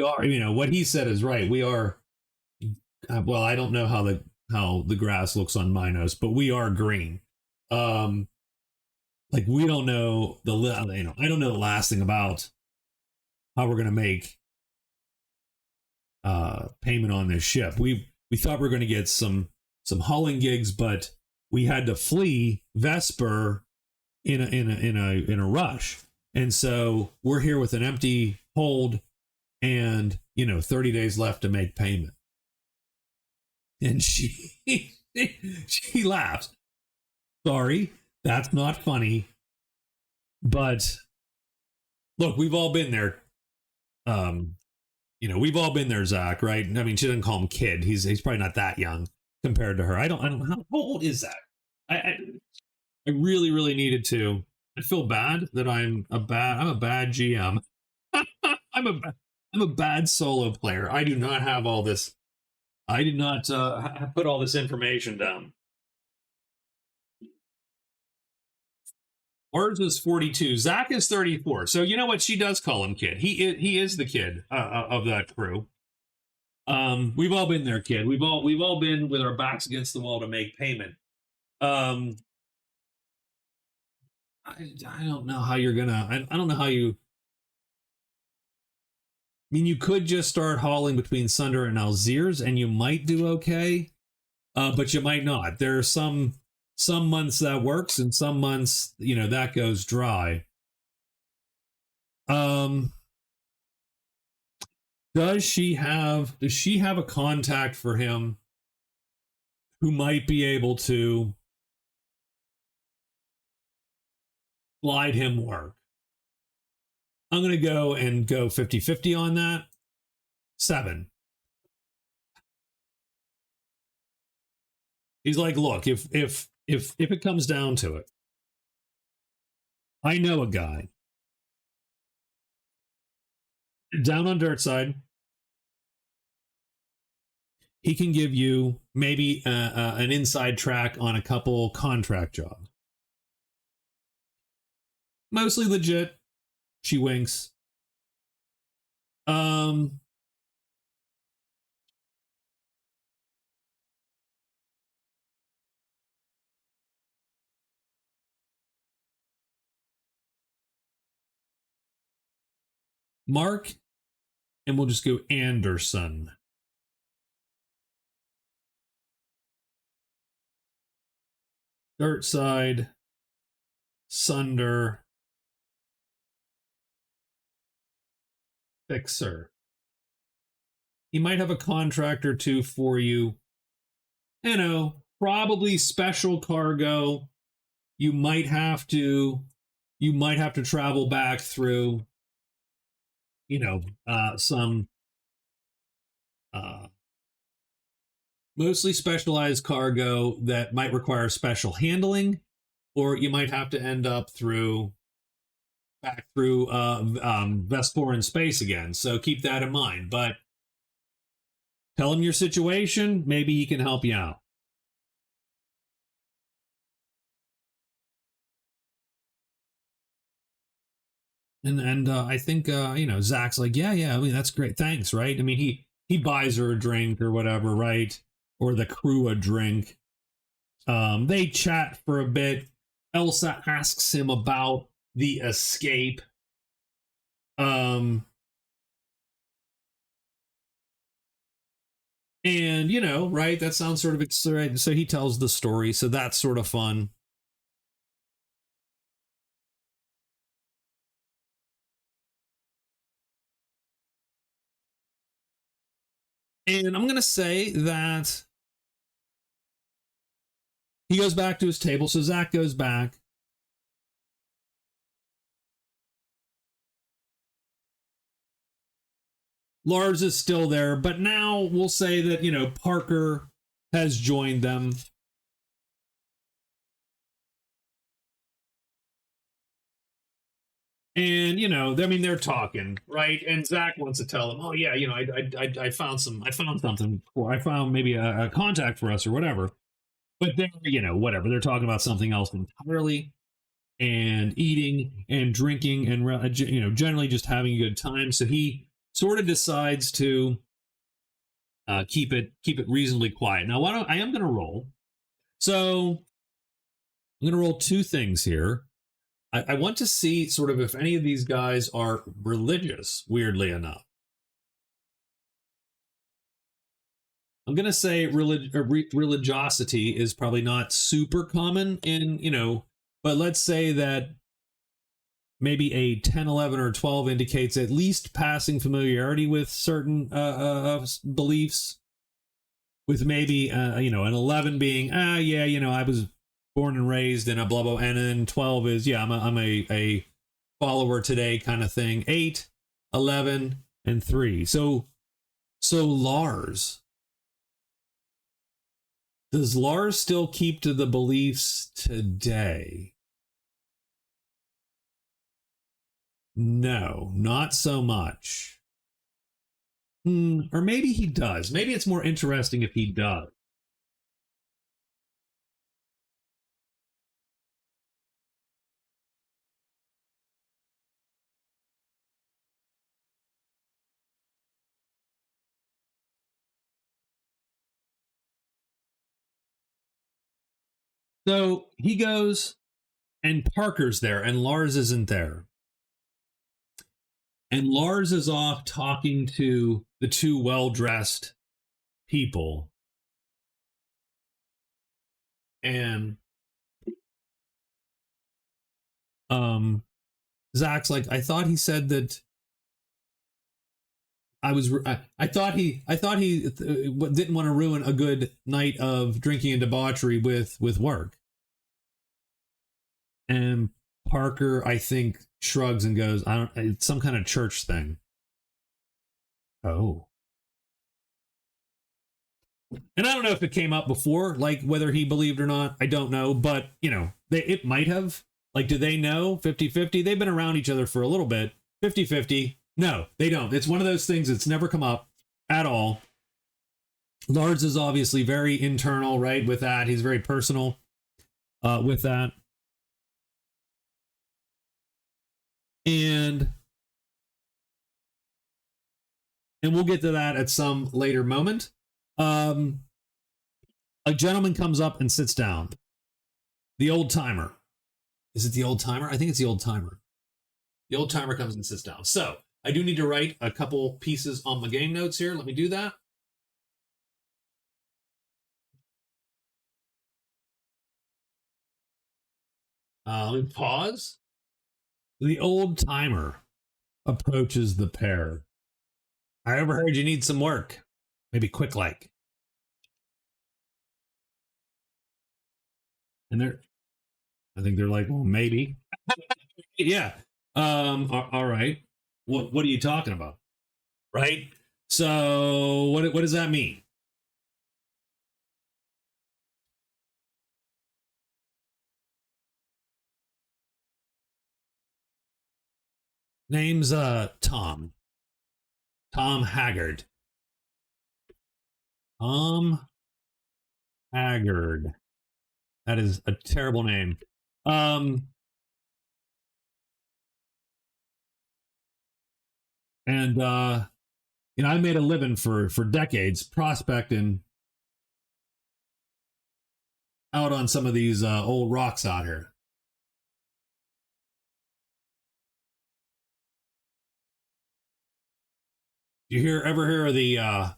are, what he said is right. We are, well, I don't know how the grass looks on Minos, but we are green. Like we don't know I don't know the last thing about how we're going to make payment on this ship. We thought we were going to get some hauling gigs, but we had to flee Vesper in a rush. And so we're here with an empty hold and 30 days left to make payment. And she she laughs. Sorry, that's not funny. But look, we've all been there. We've all been there, Zach, right? I mean, she doesn't call him kid. He's probably not that young compared to her. I don't how old is that? I really, really needed to. I feel bad that I'm a bad GM. I'm a bad solo player. I do not have all this. I did not put all this information down. Ours is 42. Zach is 34. So you know what? She does call him kid. He is the kid of that crew. We've all been there, kid. We've all been with our backs against the wall to make payment. I don't know how you're gonna. I don't know how you. I mean, you could just start hauling between Sunder and Algiers, and you might do okay, but you might not. There are some months that works, and some months that goes dry. Does she have a contact for him who might be able to slide him work? I'm going to go 50-50 on that. 7. He's like, look, if it comes down to it, I know a guy. Down on dirt side, he can give you maybe an inside track on a couple contract jobs. Mostly legit. She winks. Mark, and we'll just go Anderson. Dirt side, Sunder, Fixer. He might have a contract or two for you. You know, probably special cargo. You might have to travel back through, you know, some mostly specialized cargo that might require special handling, or you might have to end up back through Vespor in space again. So keep that in mind. But tell him your situation. Maybe he can help you out. And I think Zach's like, yeah, I mean that's great, thanks, right? I mean he buys her a drink or whatever, right? Or the crew a drink. They chat for a bit. Elsa asks him about the escape. And right, that sounds sort of exciting. So he tells the story, so that's sort of fun. And I'm gonna say that he goes back to his table, so Zach goes back. Lars is still there, but now we'll say that, Parker has joined them. And I mean, they're talking, right? And Zach wants to tell them, "Oh yeah, I found something, or I found maybe a contact for us, or whatever." But they're, whatever. They're talking about something else entirely, and eating and drinking, and generally just having a good time. So he sort of decides to keep it reasonably quiet. Now, I am going to roll. So I'm going to roll two things here. I want to see sort of if any of these guys are religious, weirdly enough. I'm going to say religiosity is probably not super common but let's say that maybe a 10, 11, or 12 indicates at least passing familiarity with certain beliefs, with maybe, an 11 being, I was born and raised in a blah blah, and then 12 is I'm a follower today kind of thing. 8, 11, and 3. So Lars, does Lars still keep to the beliefs today? No, not so much. Or maybe he does. Maybe it's more interesting if he does. So he goes, and Parker's there, and Lars isn't there. And Lars is off talking to the two well-dressed people. And Zach's like, I thought he said that I thought he didn't want to ruin a good night of drinking and debauchery with work. And Parker, I think, shrugs and goes, it's some kind of church thing. Oh. And I don't know if it came up before, like whether he believed or not. I don't know, but it might have. Like, do they know 50-50? They've been around each other for a little bit. 50-50, No, they don't. It's one of those things that's never come up at all. Lars is obviously very internal, right? With that, he's very personal with that, and we'll get to that at some later moment. Um, a gentleman comes up and sits down. The old timer. Is it the old timer? I think it's the old timer. The old timer comes and sits down. So I do need to write a couple pieces on my game notes here. Let me do that. Let me pause. The old timer approaches the pair. I overheard you need some work. Maybe quick like. And I think they're like, well, maybe. Yeah. All right. What are you talking about? Right? So what does that mean? Name's Tom. Tom Haggard. Tom Haggard. That is a terrible name. Um and I made a living for decades prospecting out on some of these old rocks out here. You ever hear of the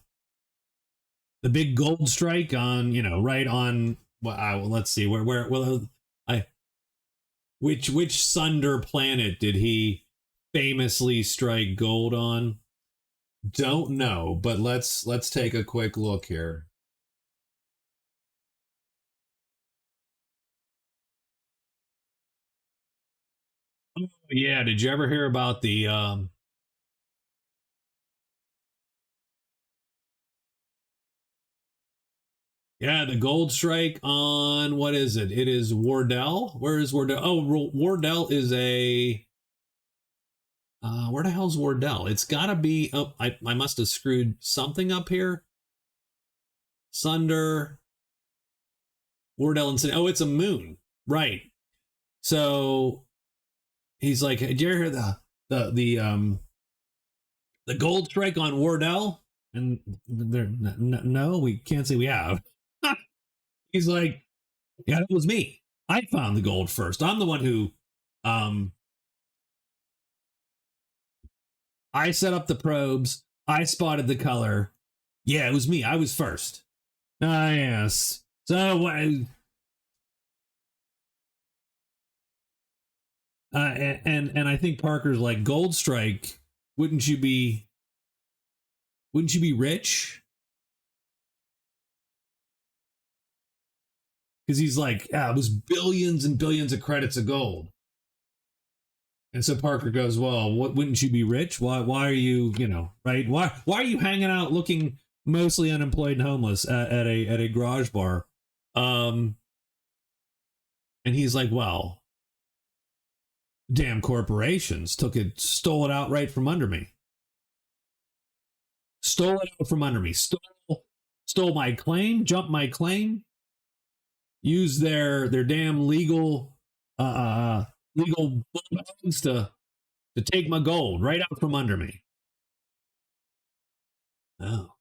big gold strike on, right on, well, let's see, where well, I which Sunder planet did he famously strike gold on? Don't know, but let's take a quick look here. Oh, yeah, did you ever hear about the yeah, the gold strike on, what is it? It is Wardell. Where is Wardell? Oh, Wardell is a where the hell's Wardell? It's got to be. Oh, I must have screwed something up here. Sunder, Wardell, and oh, it's a moon, right? So he's like, "Did you ever hear the gold strike on Wardell?" And they're no, we can't say we have. He's like, "Yeah, it was me. I found the gold first. I'm the one who um I set up the probes. I spotted the color. Yeah, it was me. I was first." Ah, yes. So, and I think Parker's like, Gold Strike. Wouldn't you be? Wouldn't you be rich? Because he's like, it was billions and billions of credits of gold. And so Parker goes, well, what? Wouldn't you be rich? Why are you, right? Why are you hanging out looking mostly unemployed and homeless at a garage bar? Um, and he's like, well, damn corporations stole it outright from under me. Stole it out from under me. Stole my claim, jumped my claim, used their damn legal bulldogs to take my gold right out from under me. Oh.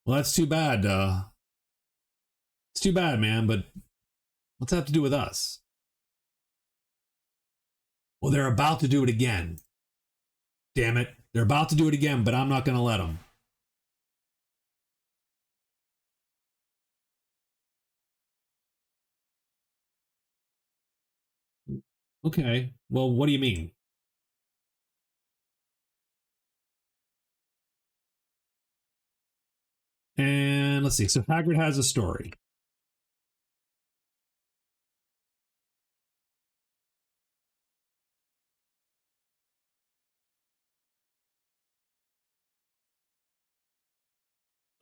Well, that's too bad. It's too bad, man, but what's that have to do with us? Well, they're about to do it again. Damn it. They're about to do it again, but I'm not going to let them. Okay. Well, what do you mean? And let's see. So Hagrid has a story.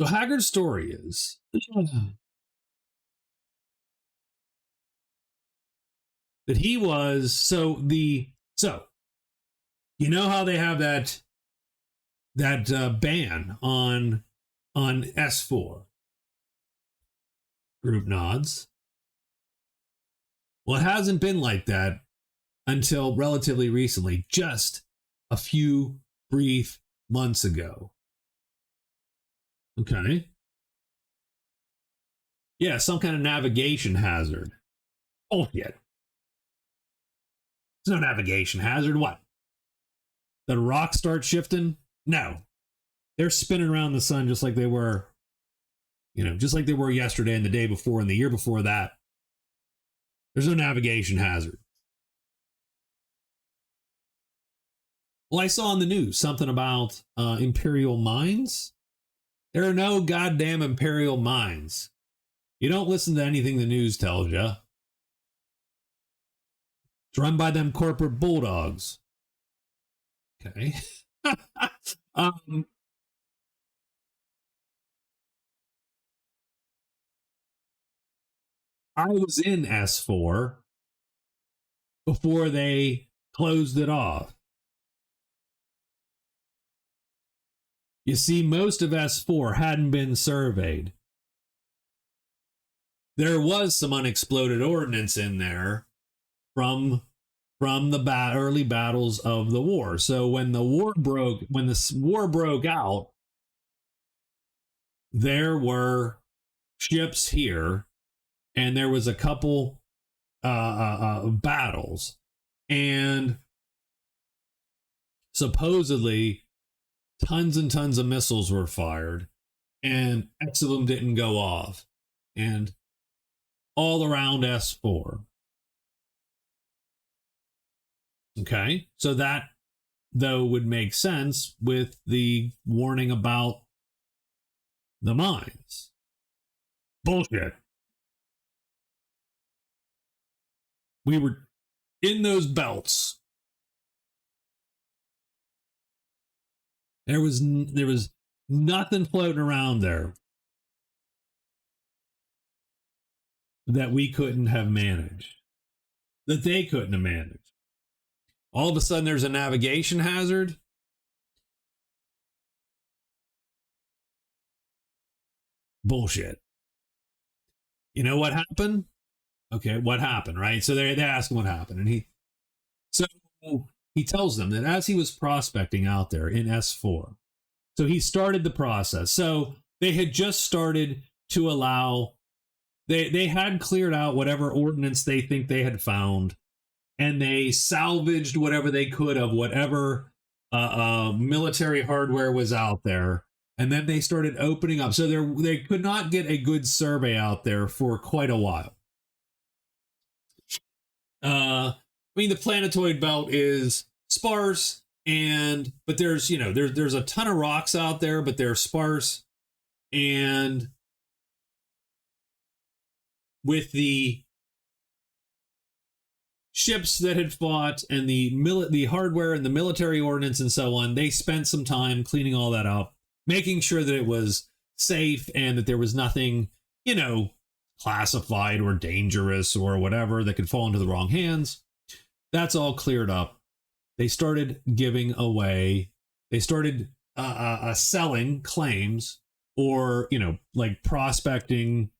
So Hagrid's story is that he was so You know how they have that ban on S4? Group nods. Well, it hasn't been like that until relatively recently, just a few brief months ago. Okay. Yeah, some kind of navigation hazard. Oh, yeah. There's no navigation hazard. What? The rocks start shifting? No. They're spinning around the sun just like they were, just like they were yesterday and the day before and the year before that. There's no navigation hazard. Well, I saw in the news something about Imperial mines. There are no goddamn Imperial mines. You don't listen to anything the news tells you. It's run by them corporate bulldogs. Okay. um, I was in S4 before they closed it off. You see, most of S4 hadn't been surveyed. There was some unexploded ordnance in there from the early battles of the war. So when the war broke out, there were ships here, and there was a couple battles, and supposedly tons and tons of missiles were fired, and X of them didn't go off, and all around S4. Okay, so that, though, would make sense with the warning about the mines. Bullshit. We were in those belts. There was nothing floating around there that we couldn't have managed, that they couldn't have managed. All of a sudden, there's a navigation hazard. Bullshit. You know what happened? Okay, what happened, right? So they ask him what happened, and he tells them that as he was prospecting out there in S4, so he started the process. So they had just started to allow, they had cleared out whatever ordnance they think they had found, and they salvaged whatever they could of whatever military hardware was out there. And then they started opening up. So they could not get a good survey out there for quite a while. I mean, the planetoid belt is sparse, but there's there's a ton of rocks out there, but they're sparse. And with the ships that had fought and the hardware and the military ordnance and so on, they spent some time cleaning all that up, making sure that it was safe and that there was nothing, classified or dangerous or whatever that could fall into the wrong hands. That's all cleared up. They started giving away, they started selling claims or, like prospecting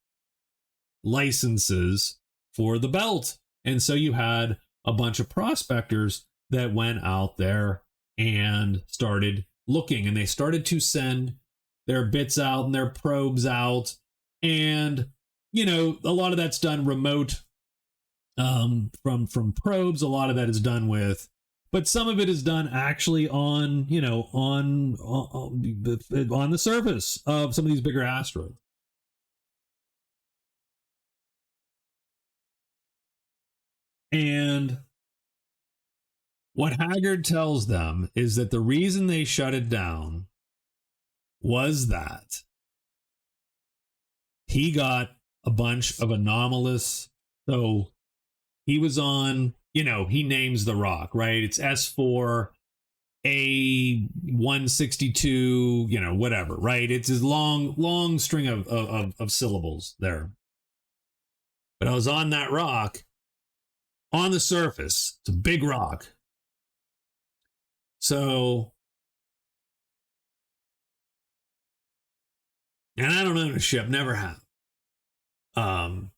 licenses for the belt. And so you had a bunch of prospectors that went out there and started looking, and they started to send their bits out and their probes out. And, a lot of that's done remote from probes. A lot of that is done with, but some of it is done actually on the surface of some of these bigger asteroids. And what Haggard tells them is that the reason they shut it down was that he got a bunch of anomalous. So he was on, he names the rock, right? It's S4 A162, whatever, right? It's his long string of syllables there. But I was on that rock on the surface. It's a big rock. So, and I don't own a ship, never have. Um,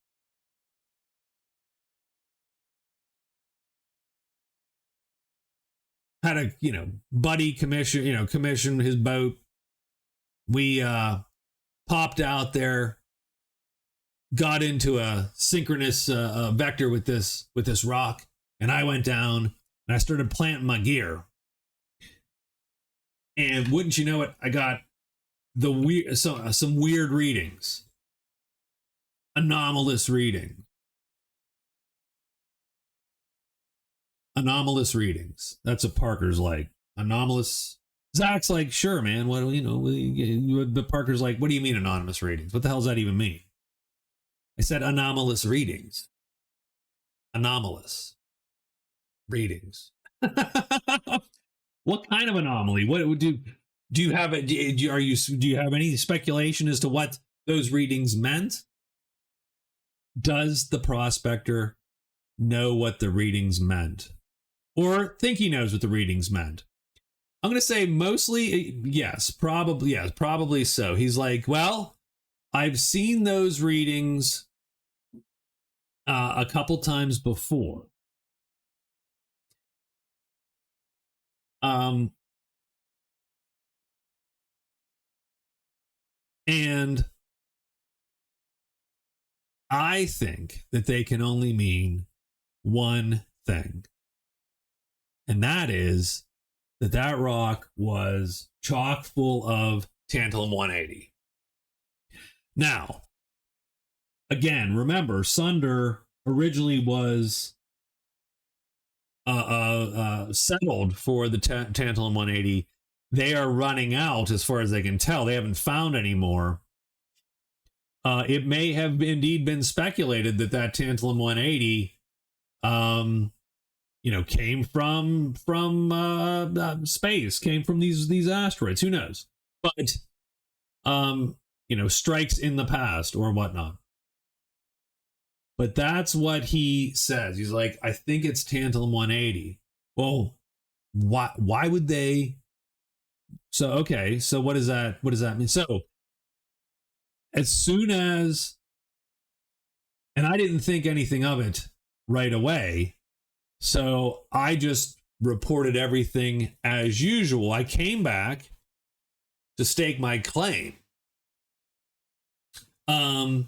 had a, buddy commission his boat. We popped out there, got into a synchronous vector with this rock, and I went down and I started planting my gear. And wouldn't you know it, I got some weird readings, anomalous readings. That's what Parker's like. Anomalous. Zach's like, sure, man. What but Parker's like, what do you mean anonymous readings? What the hell does that even mean? I said anomalous readings. Anomalous readings. What kind of anomaly? What would do you have it? Do you have any speculation as to what those readings meant? Does the prospector know what the readings meant, or think he knows what the readings meant? I'm going to say mostly yes, probably so. He's like, well, I've seen those readings a couple times before. And I think that they can only mean one thing. And that is that rock was chock full of tantalum 180. Now, again, remember, Sunder originally was settled for the tantalum 180. They are running out as far as they can tell. They haven't found any more. It may have indeed been speculated that tantalum 180 came from space, came from these asteroids. Who knows? But strikes in the past or whatnot. But that's what he says. He's like, I think it's tantalum 180. Well, why would they? So okay, so what does that mean? So as soon as, and I didn't think anything of it right away, so I just reported everything as usual. I came back to stake my claim, to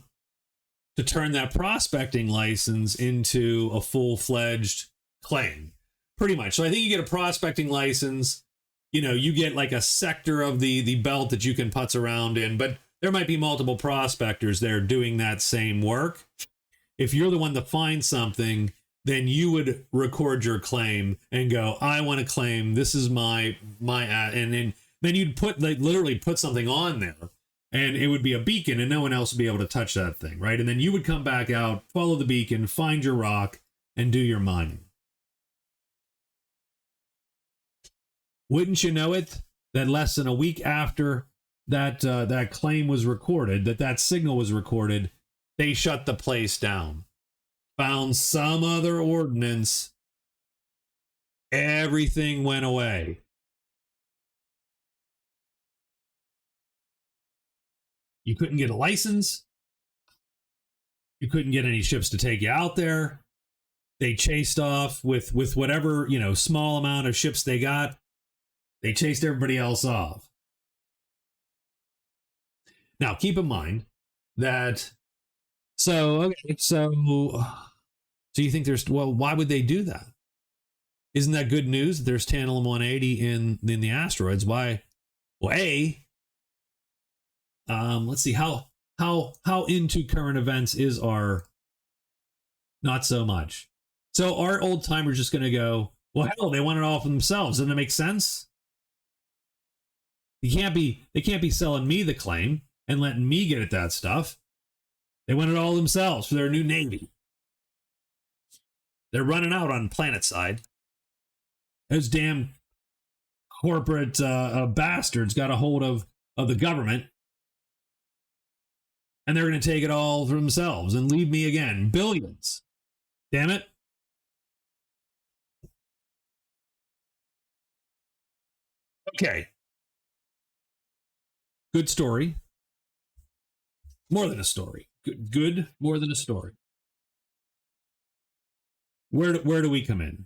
turn that prospecting license into a full-fledged claim, pretty much. So I think you get a prospecting license, you get like a sector of the belt that you can putz around in, but there might be multiple prospectors there doing that same work. If you're the one that finds something, then you would record your claim and go, I want to claim, this is my and then you'd literally put something on there, and it would be a beacon and no one else would be able to touch that thing, right? And then you would come back out, follow the beacon, find your rock, and do your mining. Wouldn't you know it, that less than a week after that claim was recorded, that signal was recorded, they shut the place down, found some other ordinance, everything went away. You couldn't get a license. You couldn't get any ships to take you out there. They chased off with whatever, small amount of ships they got. They chased everybody else off. Now, keep in mind that, so you think why would they do that? Isn't that good news that there's tantalum 180 in the asteroids? Why? Well, let's see, how into current events is our, not so much. So our old timers just going to go, well, hell, they want it all for themselves. Doesn't it make sense? They can't be selling me the claim and letting me get at that stuff. They want it all themselves for their new navy. They're running out on planet side. Those damn corporate bastards got a hold of the government, and they're going to take it all for themselves and leave me again billions. Damn it. Okay. Good story. More than a story. Good more than a story. Where do we come in?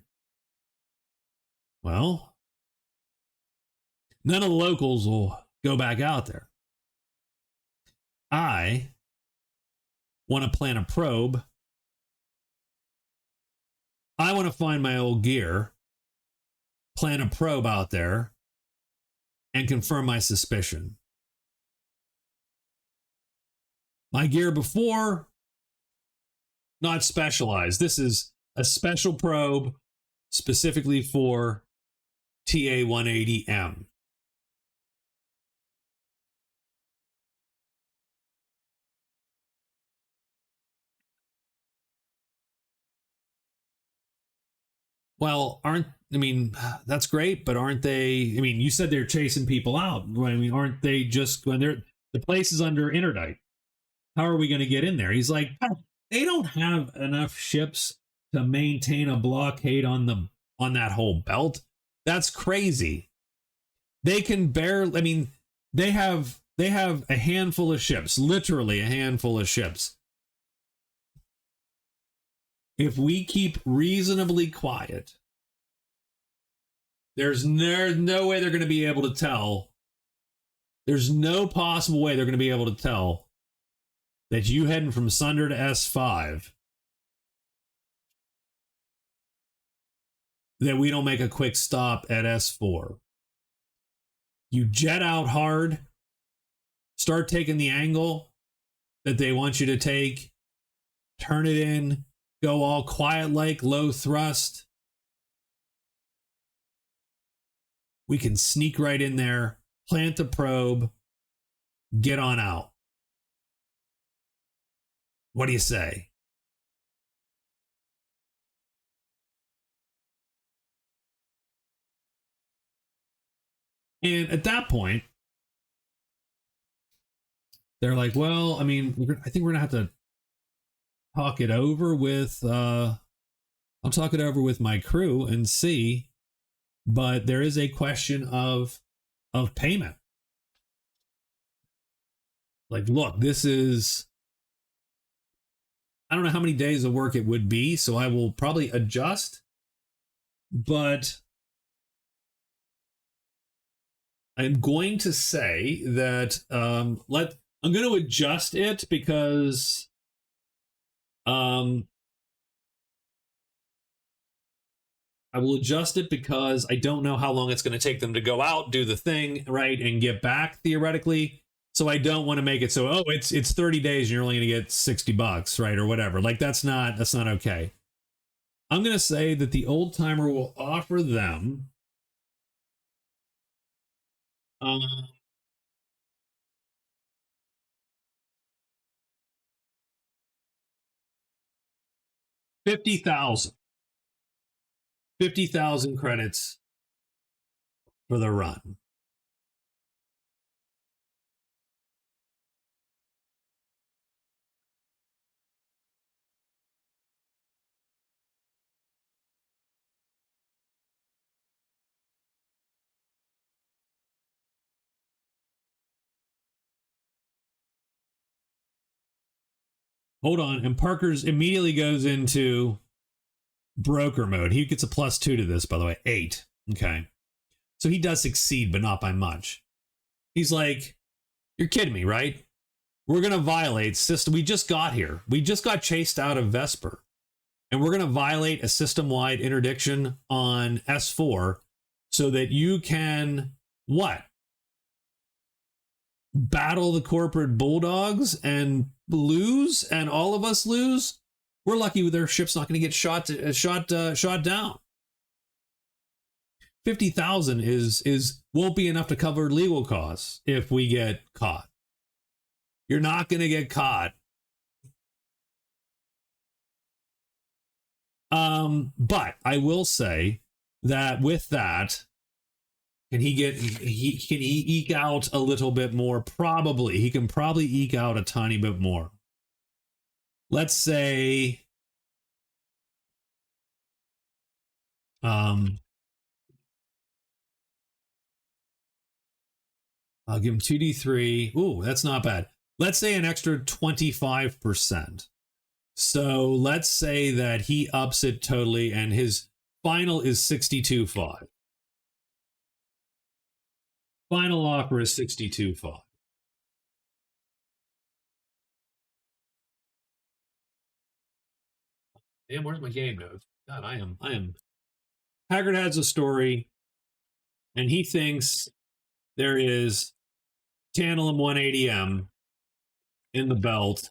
Well, none of the locals will go back out there. I want to plant a probe. I want to find my old gear, plant a probe out there, and confirm my suspicion. My gear before, not specialized. This is a special probe specifically for TA-180M. Well, that's great, but aren't they? I mean, you said they're chasing people out. I mean, aren't they just when the place is under interdict? How are we going to get in there? He's like, they don't have enough ships to maintain a blockade on that whole belt. That's crazy. They can barely. I mean, they have a handful of ships, literally a handful of ships. If we keep reasonably quiet, there's no way they're going to be able to tell. There's no possible way they're going to be able to tell that you heading from Sunder to S5 that we don't make a quick stop at S4. You jet out hard, start taking the angle that they want you to take, turn it in, go all quiet like low thrust. We can sneak right in there, plant the probe, get on out. What do you say? And at that point, they're like, well, I mean, I think we're going to have to talk it over with, I'll talk it over with my crew and see, but there is a question of payment. Like, look, this is, I don't know how many days of work it would be, so I will probably adjust, but I'm going to say that I'm going to adjust it because I will adjust it because I don't know how long it's going to take them to go out, do the thing, right, and get back theoretically. So I don't want to make it so, oh, it's 30 days and you're only going to get $60, right, or whatever. Like that's not okay. I'm going to say that the old timer will offer them $50,000 credits for the run. Hold on. And Parker's immediately goes into broker mode. He gets a +2 to this, by the way, 8. Okay. So he does succeed, but not by much. He's like, you're kidding me, right? We're going to violate system. We just got here. We just got chased out of Vesper. And we're going to violate a system-wide interdiction on S4 so that you can, what? Battle the corporate bulldogs and lose, and all of us lose. We're lucky their ship's not going to get shot down. 50,000 is won't be enough to cover legal costs if we get caught. You're not going to get caught. But I will say that with that, can he eke out a little bit more? Probably. He can probably eke out a tiny bit more. Let's say I'll give him 2d3. Ooh, that's not bad. Let's say an extra 25%. So let's say that he ups it totally and his final is 62.5. Final offer is 62.5. Damn, where's my game note? God, I am. Haggard has a story, and he thinks there is tantalum 180M in the belt,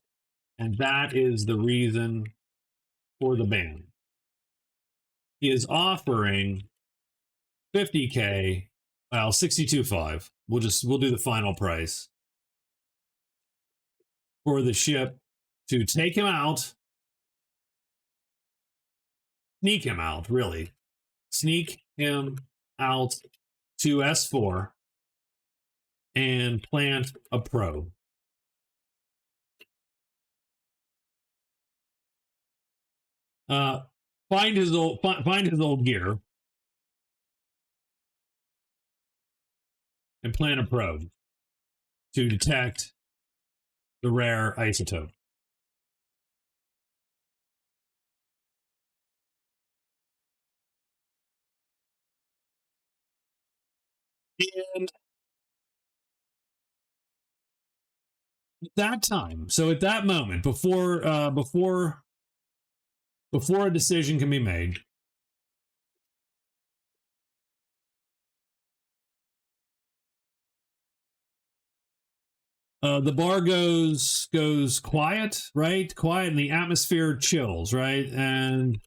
and that is the reason for the ban. He is offering 50K, well, 62.5. We'll do the final price for the ship to take him out, sneak him out, really. Sneak him out to S4 and plant a probe. Find his old gear and plant a probe to detect the rare isotope. And at that time, so at that moment, before a decision can be made, the bar goes quiet, right? Quiet, and the atmosphere chills, right? And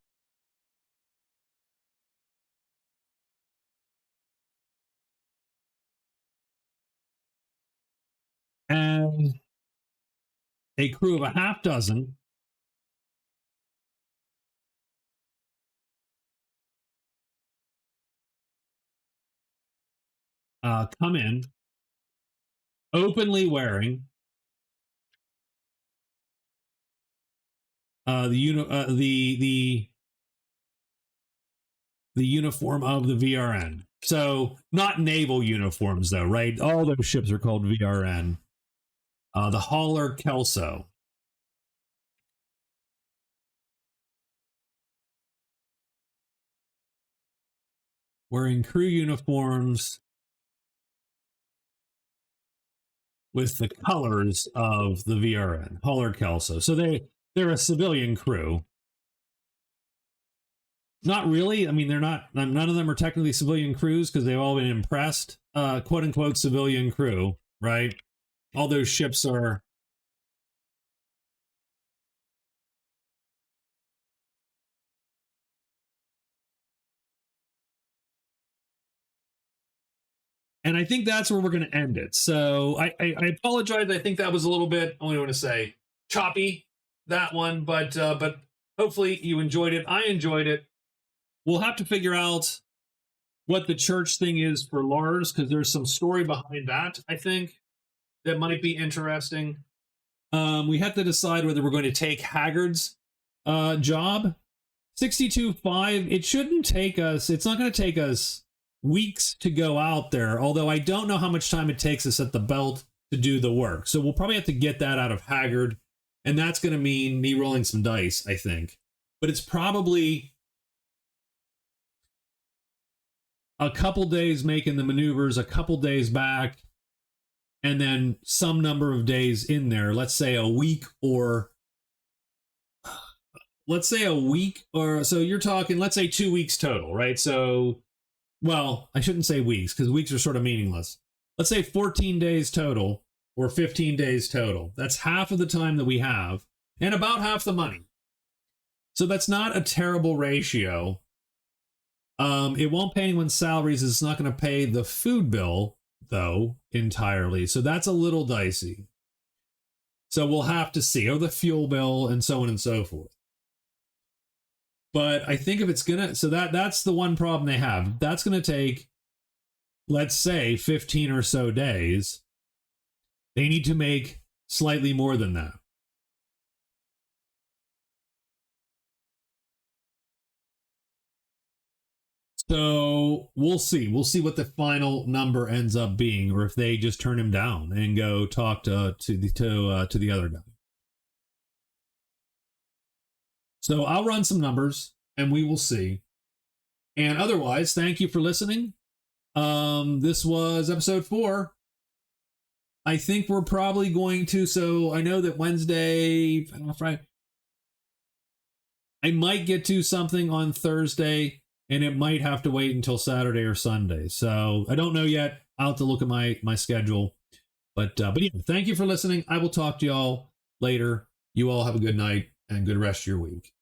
a crew of a half dozen come in, openly wearing the uniform of the VRN. So not naval uniforms, though, right? All those ships are called VRN. The hauler Kelso. Wearing crew uniforms with the colors of the VRN, hauler Kelso. So they're a civilian crew. Not really. I mean, they're not. None of them are technically civilian crews because they've all been impressed. Quote unquote civilian crew, right? All those ships are. And I think that's where we're going to end it. So I apologize. I think that was a little bit. I only want to say choppy, that one, but hopefully you enjoyed it. I enjoyed it. We'll have to figure out what the church thing is for Lars because there's some story behind that. I think that might be interesting. We have to decide whether we're going to take Haggard's job. 62.5. It shouldn't take us. It's not going to take us weeks to go out there, although I don't know how much time it takes us at the belt to do the work. So we'll probably have to get that out of Haggard, and that's going to mean me rolling some dice, I think. But it's probably a couple days making the maneuvers, a couple days back, and then some number of days in there. Let's say a week or so you're talking, let's say 2 weeks total, right? So, well, I shouldn't say weeks because weeks are sort of meaningless. Let's say 14 days total or 15 days total. That's half of the time that we have and about half the money. So that's not a terrible ratio. It won't pay anyone's salaries. It's not going to pay the food bill, though, entirely. So that's a little dicey. So we'll have to see. Or the fuel bill and so on and so forth. But I think if it's gonna, so that's the one problem they have. That's gonna take, let's say, 15 or so days. They need to make slightly more than that. So we'll see. We'll see what the final number ends up being, or if they just turn him down and go talk to the other guy. So I'll run some numbers and we will see. And otherwise, thank you for listening. This was episode 4. I think we're probably going to. So I know that Wednesday, Friday, I might get to something on Thursday, and it might have to wait until Saturday or Sunday. So I don't know yet. I'll have to look at my schedule. But yeah, thank you for listening. I will talk to y'all later. You all have a good night and good rest of your week.